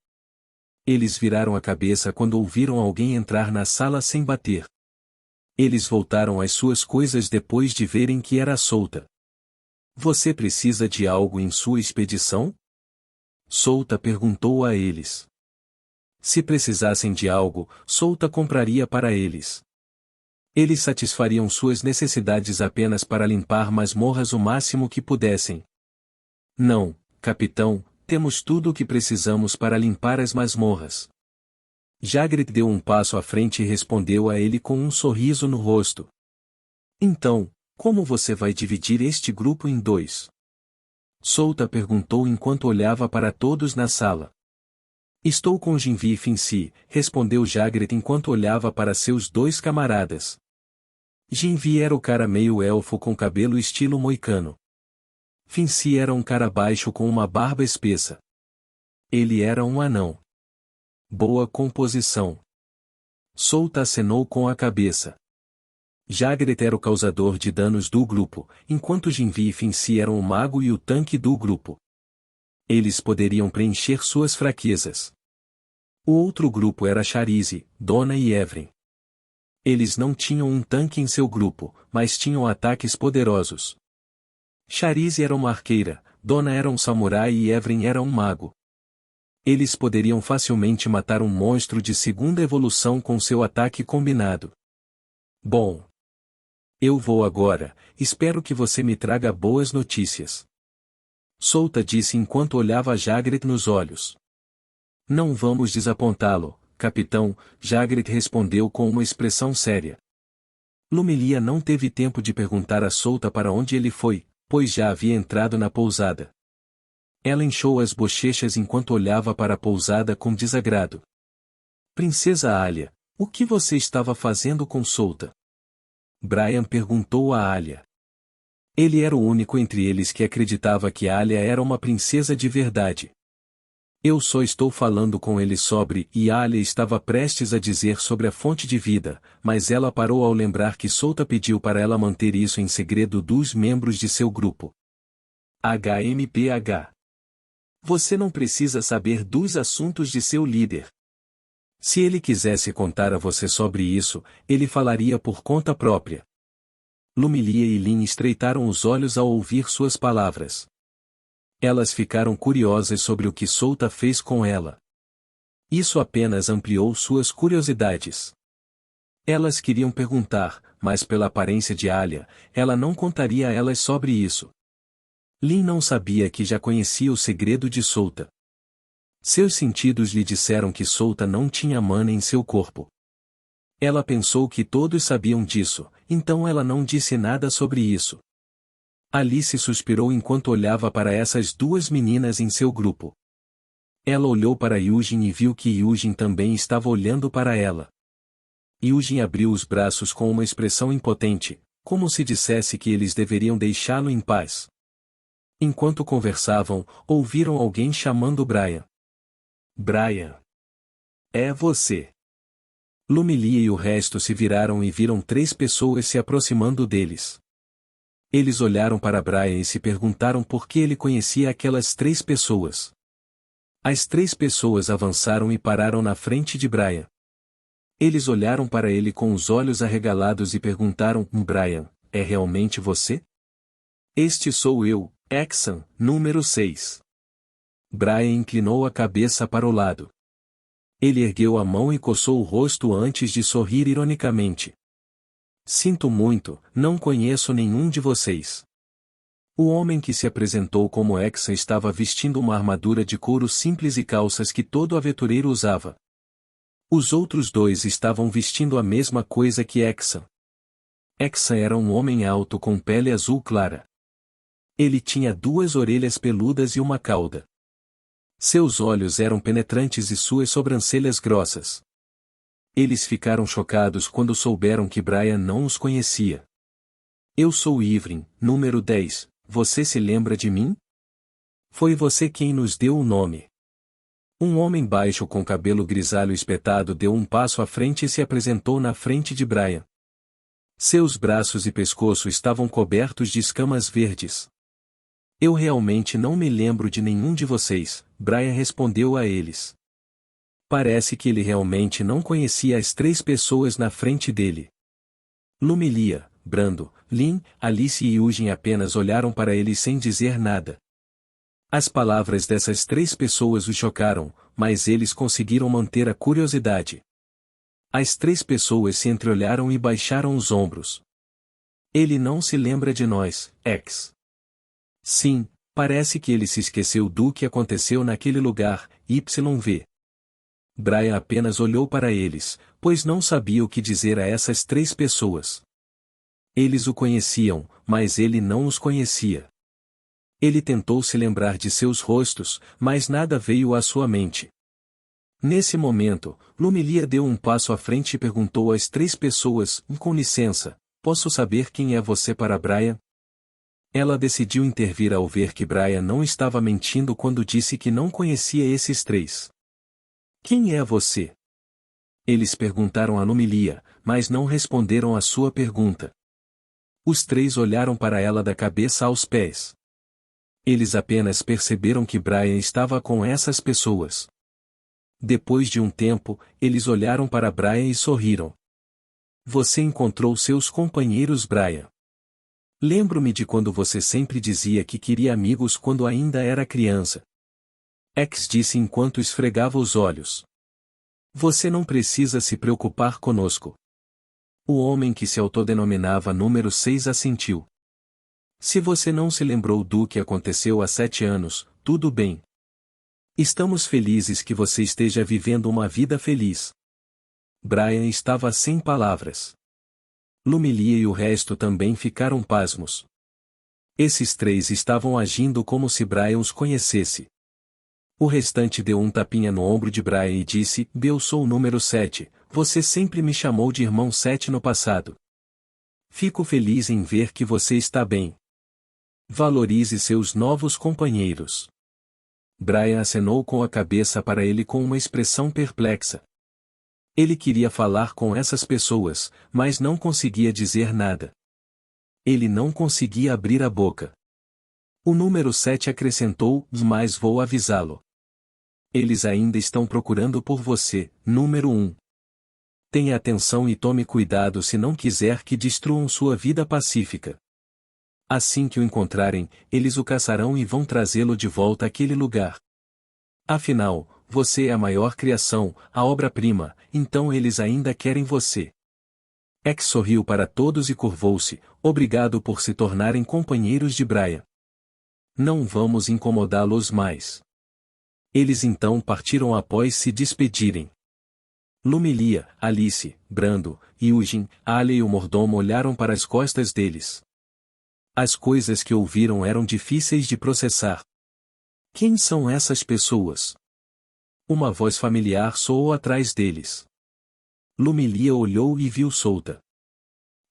Eles viraram a cabeça quando ouviram alguém entrar na sala sem bater. Eles voltaram às suas coisas depois de verem que era Solta. Você precisa de algo em sua expedição? Solta perguntou a eles. Se precisassem de algo, Solta compraria para eles. Eles satisfariam suas necessidades apenas para limpar masmorras o máximo que pudessem. Não, capitão, temos tudo o que precisamos para limpar as masmorras. Jagret deu um passo à frente e respondeu a ele com um sorriso no rosto. Então, como você vai dividir este grupo em dois? Solta perguntou enquanto olhava para todos na sala. Estou com Jinvi e Finsi, respondeu Jagret enquanto olhava para seus dois camaradas. Jinvi era o cara meio elfo com cabelo estilo moicano. Finsi era um cara baixo com uma barba espessa. Ele era um anão. Boa composição. Solta acenou com a cabeça. Jagret era o causador de danos do grupo, enquanto Jinvi e Finsi eram o mago e o tanque do grupo. Eles poderiam preencher suas fraquezas. O outro grupo era Charize, Dona e Evren. Eles não tinham um tanque em seu grupo, mas tinham ataques poderosos. Charize era uma arqueira, Dona era um samurai e Evren era um mago. Eles poderiam facilmente matar um monstro de segunda evolução com seu ataque combinado. Bom. Eu vou agora, espero que você me traga boas notícias. Solta disse enquanto olhava Jagret nos olhos. Não vamos desapontá-lo, capitão, Jagret respondeu com uma expressão séria. Lumilia não teve tempo de perguntar a Solta para onde ele foi, pois já havia entrado na pousada. Ela inchou as bochechas enquanto olhava para a pousada com desagrado. Princesa Alia, o que você estava fazendo com Solta? Brian perguntou a Alia. Ele era o único entre eles que acreditava que Alia era uma princesa de verdade. Eu só estou falando com ele sobre, e Alia estava prestes a dizer sobre a fonte de vida, mas ela parou ao lembrar que Solta pediu para ela manter isso em segredo dos membros de seu grupo. HMPH. Você não precisa saber dos assuntos de seu líder. Se ele quisesse contar a você sobre isso, ele falaria por conta própria. Lumilia e Lin estreitaram os olhos ao ouvir suas palavras. Elas ficaram curiosas sobre o que Solta fez com ela. Isso apenas ampliou suas curiosidades. Elas queriam perguntar, mas pela aparência de Alia, ela não contaria a elas sobre isso. Lin não sabia que já conhecia o segredo de Solta. Seus sentidos lhe disseram que Solta não tinha mana em seu corpo. Ela pensou que todos sabiam disso, então ela não disse nada sobre isso. Alice suspirou enquanto olhava para essas duas meninas em seu grupo. Ela olhou para Yujin e viu que Yujin também estava olhando para ela. Yujin abriu os braços com uma expressão impotente, como se dissesse que eles deveriam deixá-lo em paz. Enquanto conversavam, ouviram alguém chamando Brian. Brian. É você. Lumilia e o resto se viraram e viram 3 pessoas se aproximando deles. Eles olharam para Brian e se perguntaram por que ele conhecia aquelas 3 pessoas. As 3 pessoas avançaram e pararam na frente de Brian. Eles olharam para ele com os olhos arregalados e perguntaram: Brian, é realmente você? Este sou eu, Exan, número 6. Brian inclinou a cabeça para o lado. Ele ergueu a mão e coçou o rosto antes de sorrir ironicamente. Sinto muito, não conheço nenhum de vocês. O homem que se apresentou como Exan estava vestindo uma armadura de couro simples e calças que todo aventureiro usava. Os outros 2 estavam vestindo a mesma coisa que Exan. Exan era um homem alto com pele azul clara. Ele tinha 2 orelhas peludas e uma cauda. Seus olhos eram penetrantes e suas sobrancelhas grossas. Eles ficaram chocados quando souberam que Brian não os conhecia. Eu sou Ivrin, número 10, você se lembra de mim? Foi você quem nos deu o nome. Um homem baixo com cabelo grisalho espetado deu um passo à frente e se apresentou na frente de Brian. Seus braços e pescoço estavam cobertos de escamas verdes. Eu realmente não me lembro de nenhum de vocês, Brian respondeu a eles. Parece que ele realmente não conhecia as 3 pessoas na frente dele. Lumilia, Brando, Lin, Alice e Yujin apenas olharam para ele sem dizer nada. As palavras dessas 3 pessoas os chocaram, mas eles conseguiram manter a curiosidade. As 3 pessoas se entreolharam e baixaram os ombros. Ele não se lembra de nós, X. Sim, Parece que ele se esqueceu do que aconteceu naquele lugar, YV. Brian apenas olhou para eles, pois não sabia o que dizer a essas três pessoas. Eles o conheciam, mas ele não os conhecia. Ele tentou se lembrar de seus rostos, mas nada veio à sua mente. Nesse momento, Lumilia deu um passo à frente e perguntou às três pessoas, com licença, posso saber quem é você para Brian? Ela decidiu intervir ao ver que Brian não estava mentindo quando disse que não conhecia esses três. Quem é você? Eles perguntaram a Lumilia, mas não responderam à sua pergunta. Os três olharam para ela da cabeça aos pés. Eles apenas perceberam que Brian estava com essas pessoas. Depois de um tempo, eles olharam para Brian e sorriram. Você encontrou seus companheiros, Brian. Lembro-me de quando você sempre dizia que queria amigos quando ainda era criança. X disse enquanto esfregava os olhos. Você não precisa se preocupar conosco. O homem que se autodenominava número 6 assentiu. Se você não se lembrou do que aconteceu há 7 anos, tudo bem. Estamos felizes que você esteja vivendo uma vida feliz. Brian estava sem palavras. Lumilia e o resto também ficaram pasmos. Esses três estavam agindo como se Brian os conhecesse. O restante deu um tapinha no ombro de Brian e disse, eu sou o número 7, você sempre me chamou de irmão 7 no passado. Fico feliz em ver que você está bem. Valorize seus novos companheiros. Brian acenou com a cabeça para ele com uma expressão perplexa. Ele queria falar com essas pessoas, mas não conseguia dizer nada. Ele não conseguia abrir a boca. O número 7 acrescentou, mas vou avisá-lo. Eles ainda estão procurando por você, número 1. Tenha atenção e tome cuidado se não quiser que destruam sua vida pacífica. Assim que o encontrarem, eles o caçarão e vão trazê-lo de volta àquele lugar. Afinal, você é a maior criação, a obra-prima, então eles ainda querem você. X sorriu para todos e curvou-se, obrigado por se tornarem companheiros de Brian. Não vamos incomodá-los mais. Eles então partiram após se despedirem. Lumilia, Alice, Brando, Eugene, Alia e o mordomo olharam para as costas deles. As coisas que ouviram eram difíceis de processar. Quem são essas pessoas? Uma voz familiar soou atrás deles. Lumilia olhou e viu Solta.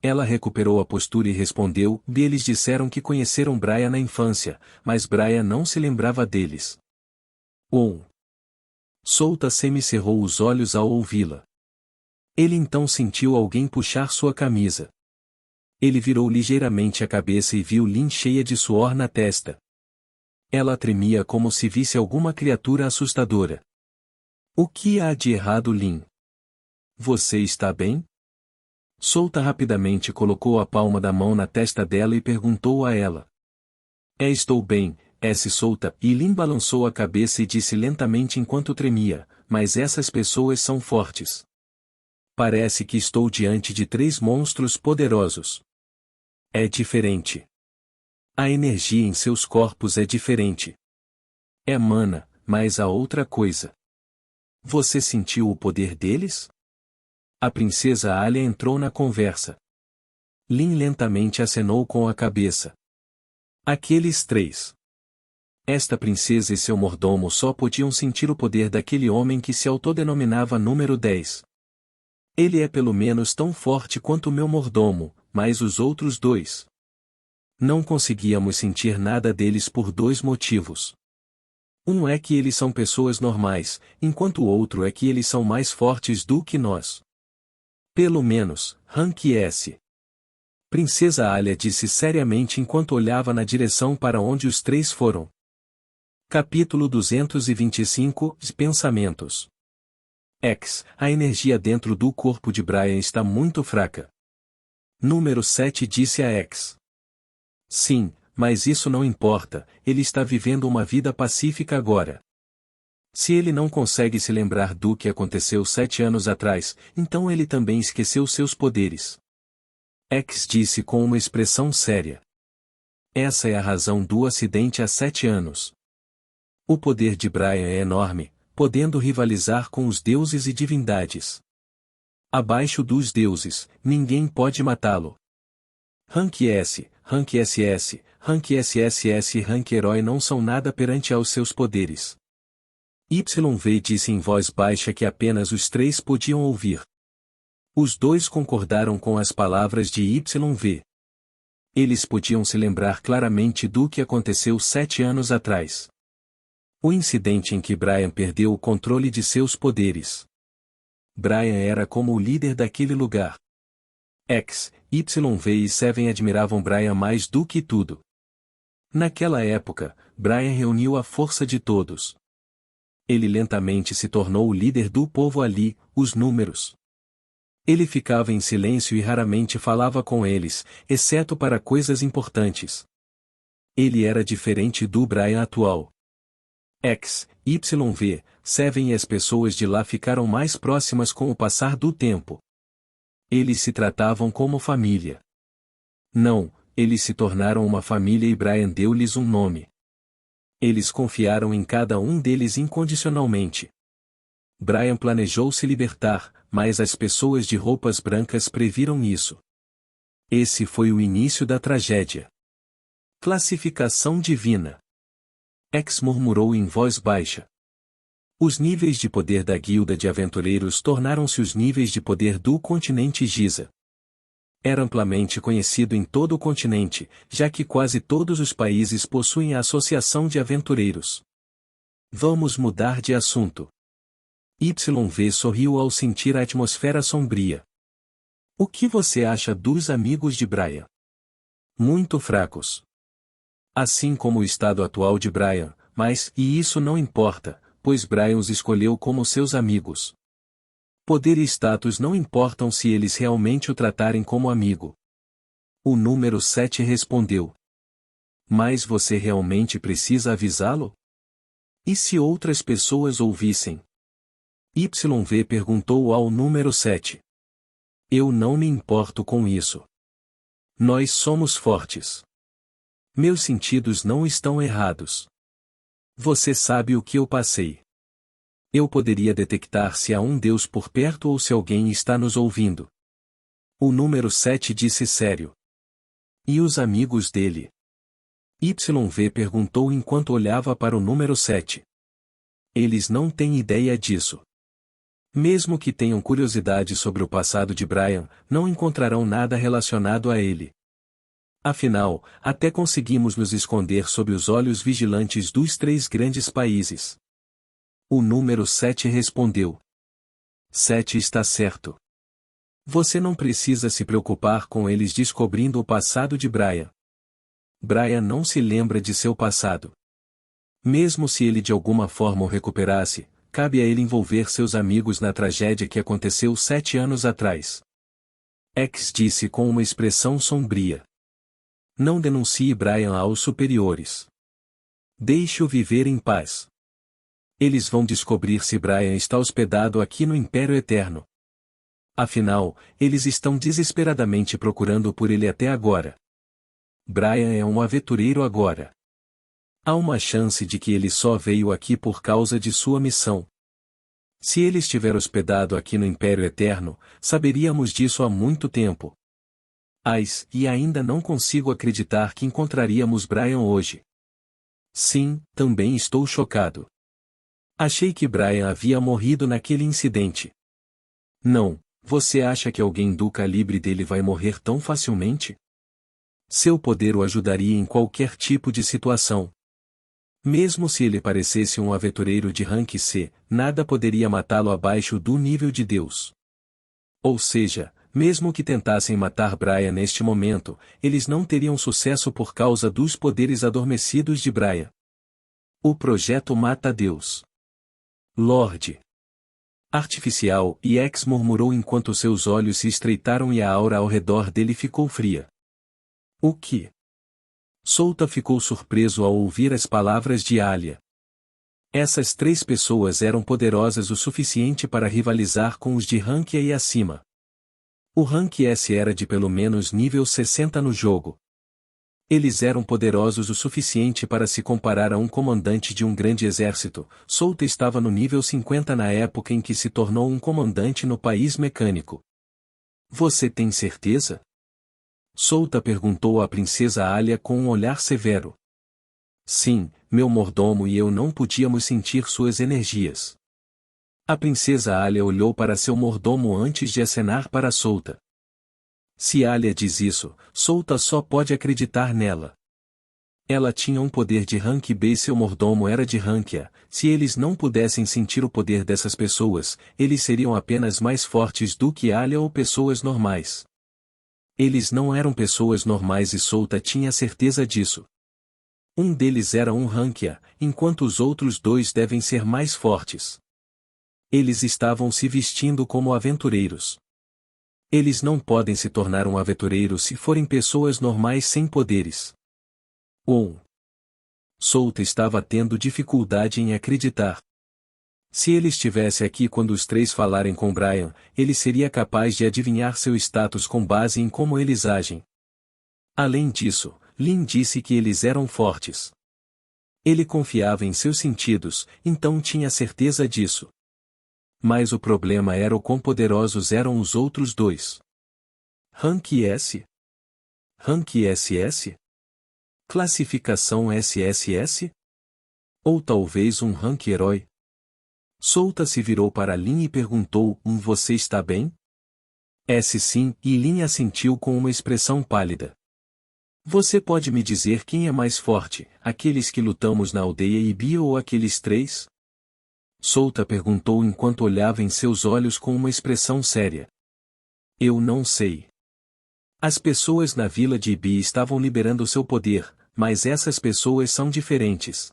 Ela recuperou a postura e respondeu, eles disseram que conheceram Brian na infância, mas Brian não se lembrava deles. Solta semicerrou os olhos ao ouvi-la. Ele então sentiu alguém puxar sua camisa. Ele virou ligeiramente a cabeça e viu Lin cheia de suor na testa. Ela tremia como se visse alguma criatura assustadora. O que há de errado, Lin? Você está bem? Solta rapidamente colocou a palma da mão na testa dela e perguntou a ela. Estou bem, S. Solta, e Lin balançou a cabeça e disse lentamente enquanto tremia, mas essas pessoas são fortes. Parece que estou diante de 3 monstros poderosos. É diferente. A energia em seus corpos é diferente. É mana, mas há outra coisa. Você sentiu o poder deles? A princesa Alia entrou na conversa. Lin lentamente acenou com a cabeça. Aqueles 3. Esta princesa e seu mordomo só podiam sentir o poder daquele homem que se autodenominava número 10. Ele é pelo menos tão forte quanto meu mordomo, mas os outros 2. Não conseguíamos sentir nada deles por 2 motivos. Um é que eles são pessoas normais, enquanto o outro é que eles são mais fortes do que nós. Pelo menos, Rank S. Princesa Alia disse seriamente enquanto olhava na direção para onde os 3 foram. Capítulo 225 Pensamentos. X. A energia dentro do corpo de Brian está muito fraca. Número 7 disse a X. Sim, mas isso não importa, ele está vivendo uma vida pacífica agora. Se ele não consegue se lembrar do que aconteceu 7 anos atrás, então ele também esqueceu seus poderes. X disse com uma expressão séria. Essa é a razão do acidente há 7 anos. O poder de Brian é enorme, podendo rivalizar com os deuses e divindades. Abaixo dos deuses, ninguém pode matá-lo. Rank S, Rank SS, Rank SSS e Rank Herói não são nada perante aos seus poderes. YV disse em voz baixa que apenas os 3 podiam ouvir. Os 2 concordaram com as palavras de YV. Eles podiam se lembrar claramente do que aconteceu 7 anos atrás. O incidente em que Brian perdeu o controle de seus poderes. Brian era como o líder daquele lugar. X, YV e Seven admiravam Brian mais do que tudo. Naquela época, Brian reuniu a força de todos. Ele lentamente se tornou o líder do povo ali, os números. Ele ficava em silêncio e raramente falava com eles, exceto para coisas importantes. Ele era diferente do Brian atual. X, YV, Seven e as pessoas de lá ficaram mais próximas com o passar do tempo. Eles se tratavam como família. Não, eles se tornaram uma família e Brian deu-lhes um nome. Eles confiaram em cada um deles incondicionalmente. Brian planejou se libertar, mas as pessoas de roupas brancas previram isso. Esse foi o início da tragédia. Classificação divina. X murmurou em voz baixa. Os níveis de poder da guilda de aventureiros tornaram-se os níveis de poder do continente Giza. Era amplamente conhecido em todo o continente, já que quase todos os países possuem a Associação de Aventureiros. Vamos mudar de assunto. YV sorriu ao sentir a atmosfera sombria. O que você acha dos amigos de Brian? Muito fracos. Assim como o estado atual de Brian, e isso não importa, pois Brian os escolheu como seus amigos. Poder e status não importam se eles realmente o tratarem como amigo. O número 7 respondeu. Mas você realmente precisa avisá-lo? E se outras pessoas ouvissem? YV perguntou ao número 7. Eu não me importo com isso. Nós somos fortes. Meus sentidos não estão errados. Você sabe o que eu passei. Eu poderia detectar se há um Deus por perto ou se alguém está nos ouvindo. O número 7 disse sério. E os amigos dele? YV perguntou enquanto olhava para o número 7. Eles não têm ideia disso. Mesmo que tenham curiosidade sobre o passado de Brian, não encontrarão nada relacionado a ele. Afinal, até conseguimos nos esconder sob os olhos vigilantes dos 3 grandes países. O número 7 respondeu. 7 está certo. Você não precisa se preocupar com eles descobrindo o passado de Brian. Brian não se lembra de seu passado. Mesmo se ele de alguma forma o recuperasse, cabe a ele envolver seus amigos na tragédia que aconteceu 7 anos atrás. X disse com uma expressão sombria. Não denuncie Brian aos superiores. Deixe-o viver em paz. Eles vão descobrir se Brian está hospedado aqui no Império Eterno. Afinal, eles estão desesperadamente procurando por ele até agora. Brian é um aventureiro agora. Há uma chance de que ele só veio aqui por causa de sua missão. Se ele estiver hospedado aqui no Império Eterno, saberíamos disso há muito tempo. E ainda não consigo acreditar que encontraríamos Brian hoje. Sim, também estou chocado. Achei que Brian havia morrido naquele incidente. Não, você acha que alguém do calibre dele vai morrer tão facilmente? Seu poder o ajudaria em qualquer tipo de situação. Mesmo se ele parecesse um aventureiro de rank C, nada poderia matá-lo abaixo do nível de Deus. Ou seja, mesmo que tentassem matar Brian neste momento, eles não teriam sucesso por causa dos poderes adormecidos de Brian. O projeto mata Deus. Lorde. Artificial, e X murmurou enquanto seus olhos se estreitaram e a aura ao redor dele ficou fria. O que? Solta ficou surpreso ao ouvir as palavras de Alia. Essas 3 pessoas eram poderosas o suficiente para rivalizar com os de rank E e acima. O rank S era de pelo menos nível 60 no jogo. Eles eram poderosos o suficiente para se comparar a um comandante de um grande exército. Souta estava no nível 50 na época em que se tornou um comandante no país mecânico. Você tem certeza? Souta perguntou à princesa Alia com um olhar severo. Sim, meu mordomo e eu não podíamos sentir suas energias. A princesa Alia olhou para seu mordomo antes de acenar para Souta. Se Alia diz isso, Souta só pode acreditar nela. Ela tinha um poder de rank B e seu mordomo era de rank A. Se eles não pudessem sentir o poder dessas pessoas, eles seriam apenas mais fortes do que Alia ou pessoas normais. Eles não eram pessoas normais e Souta tinha certeza disso. Um deles era um rank A, enquanto os outros dois devem ser mais fortes. Eles estavam se vestindo como aventureiros. Eles não podem se tornar um aventureiro se forem pessoas normais sem poderes. Souta estava tendo dificuldade em acreditar. Se ele estivesse aqui quando os três falarem com Brian, ele seria capaz de adivinhar seu status com base em como eles agem. Além disso, Lin disse que eles eram fortes. Ele confiava em seus sentidos, então tinha certeza disso. Mas o problema era o quão poderosos eram os outros dois. Rank S? Rank SS? Classificação SSS? Ou talvez um rank herói? Souta se virou para Lin e perguntou: Você está bem? Sim, e Lin assentiu com uma expressão pálida. Você pode me dizer quem é mais forte, aqueles que lutamos na aldeia Ibi ou aqueles três? Souta perguntou enquanto olhava em seus olhos com uma expressão séria. Eu não sei. As pessoas na vila de Ibi estavam liberando seu poder, mas essas pessoas são diferentes.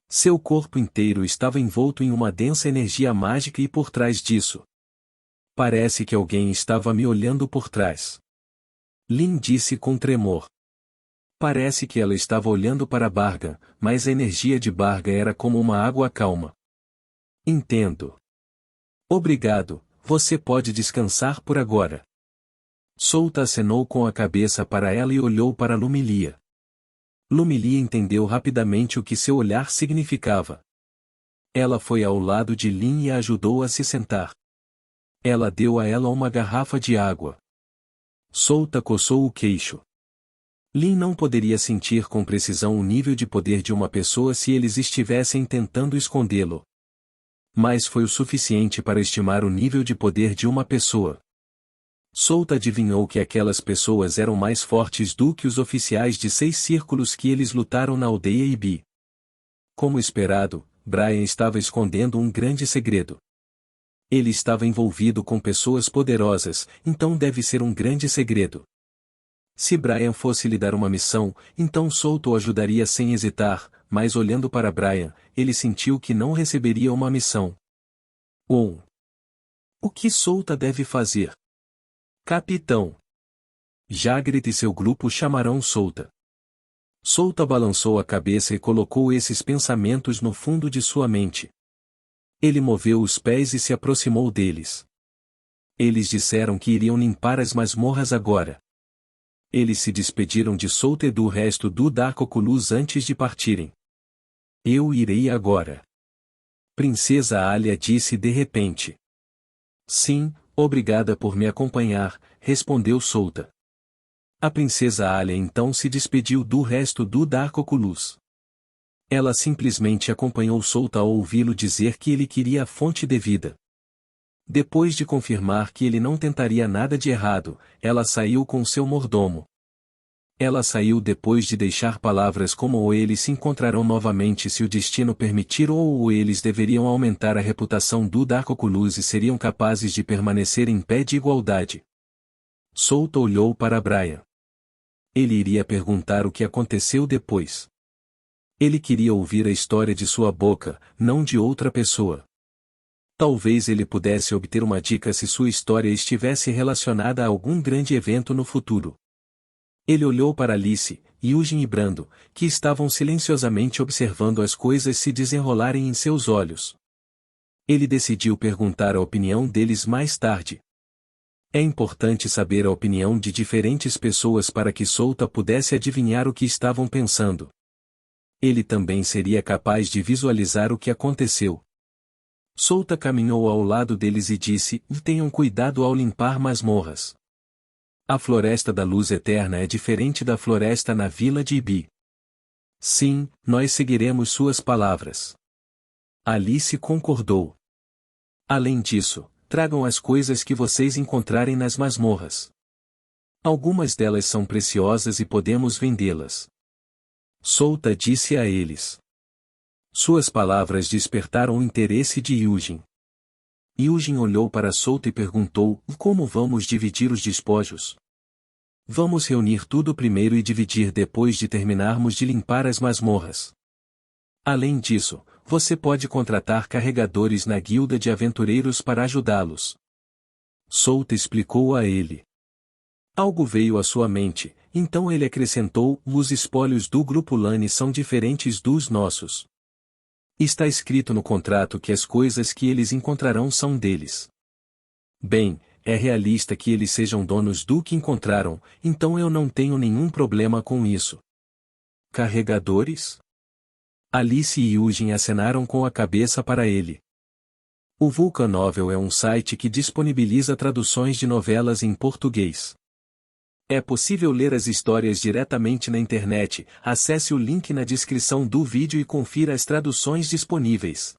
Seu corpo inteiro estava envolto em uma densa energia mágica e por trás disso. Parece que alguém estava me olhando por trás. Lin disse com tremor. Parece que ela estava olhando para Barga, mas a energia de Barga era como uma água calma. Entendo. Obrigado, você pode descansar por agora. Souta acenou com a cabeça para ela e olhou para Lumilia. Lumilia entendeu rapidamente o que seu olhar significava. Ela foi ao lado de Lin e a ajudou a se sentar. Ela deu a ela uma garrafa de água. Souta coçou o queixo. Lin não poderia sentir com precisão o nível de poder de uma pessoa se eles estivessem tentando escondê-lo. Mas foi o suficiente para estimar o nível de poder de uma pessoa. Souta adivinhou que aquelas pessoas eram mais fortes do que os oficiais de 6 círculos que eles lutaram na aldeia Ibi. Como esperado, Brian estava escondendo um grande segredo. Ele estava envolvido com pessoas poderosas, então deve ser um grande segredo. Se Brian fosse lhe dar uma missão, então Souta o ajudaria sem hesitar, mas olhando para Brian, ele sentiu que não receberia uma missão. O que Souta deve fazer? Capitão. Jagret e seu grupo chamarão Souta. Souta balançou a cabeça e colocou esses pensamentos no fundo de sua mente. Ele moveu os pés e se aproximou deles. Eles disseram que iriam limpar as masmorras agora. Eles se despediram de Souta e do resto do Dark Oculus antes de partirem. Eu irei agora. Princesa Alia disse de repente. Sim, obrigada por me acompanhar, respondeu Souta. A princesa Alia então se despediu do resto do Dark Oculus. Ela simplesmente acompanhou Souta ao ouvi-lo dizer que ele queria a fonte devida. Depois de confirmar que ele não tentaria nada de errado, ela saiu com seu mordomo. Ela saiu depois de deixar palavras como ou eles se encontrarão novamente se o destino permitir ou eles deveriam aumentar a reputação do Dark Oculus e seriam capazes de permanecer em pé de igualdade. Souta olhou para Brian. Ele iria perguntar o que aconteceu depois. Ele queria ouvir a história de sua boca, não de outra pessoa. Talvez ele pudesse obter uma dica se sua história estivesse relacionada a algum grande evento no futuro. Ele olhou para Alice, Eugene e Brando, que estavam silenciosamente observando as coisas se desenrolarem em seus olhos. Ele decidiu perguntar a opinião deles mais tarde. É importante saber a opinião de diferentes pessoas para que Souta pudesse adivinhar o que estavam pensando. Ele também seria capaz de visualizar o que aconteceu. Souta caminhou ao lado deles e disse: tenham cuidado ao limpar masmorras. A Floresta da Luz Eterna é diferente da floresta na Vila de Ibi. Sim, nós seguiremos suas palavras. Alice concordou. Além disso, tragam as coisas que vocês encontrarem nas masmorras. Algumas delas são preciosas e podemos vendê-las. Souta disse a eles. Suas palavras despertaram o interesse de Yujin. Yujin olhou para Souta e perguntou: como vamos dividir os despojos? Vamos reunir tudo primeiro e dividir depois de terminarmos de limpar as masmorras. Além disso, você pode contratar carregadores na guilda de aventureiros para ajudá-los. Souta explicou a ele. Algo veio à sua mente, então ele acrescentou: os espólios do grupo Lane são diferentes dos nossos. Está escrito no contrato que as coisas que eles encontrarão são deles. Bem, é realista que eles sejam donos do que encontraram, então eu não tenho nenhum problema com isso. Carregadores? Alice e Yujin acenaram com a cabeça para ele. O Vulcan Novel é um site que disponibiliza traduções de novelas em português. É possível ler as histórias diretamente na internet. Acesse o link na descrição do vídeo e confira as traduções disponíveis.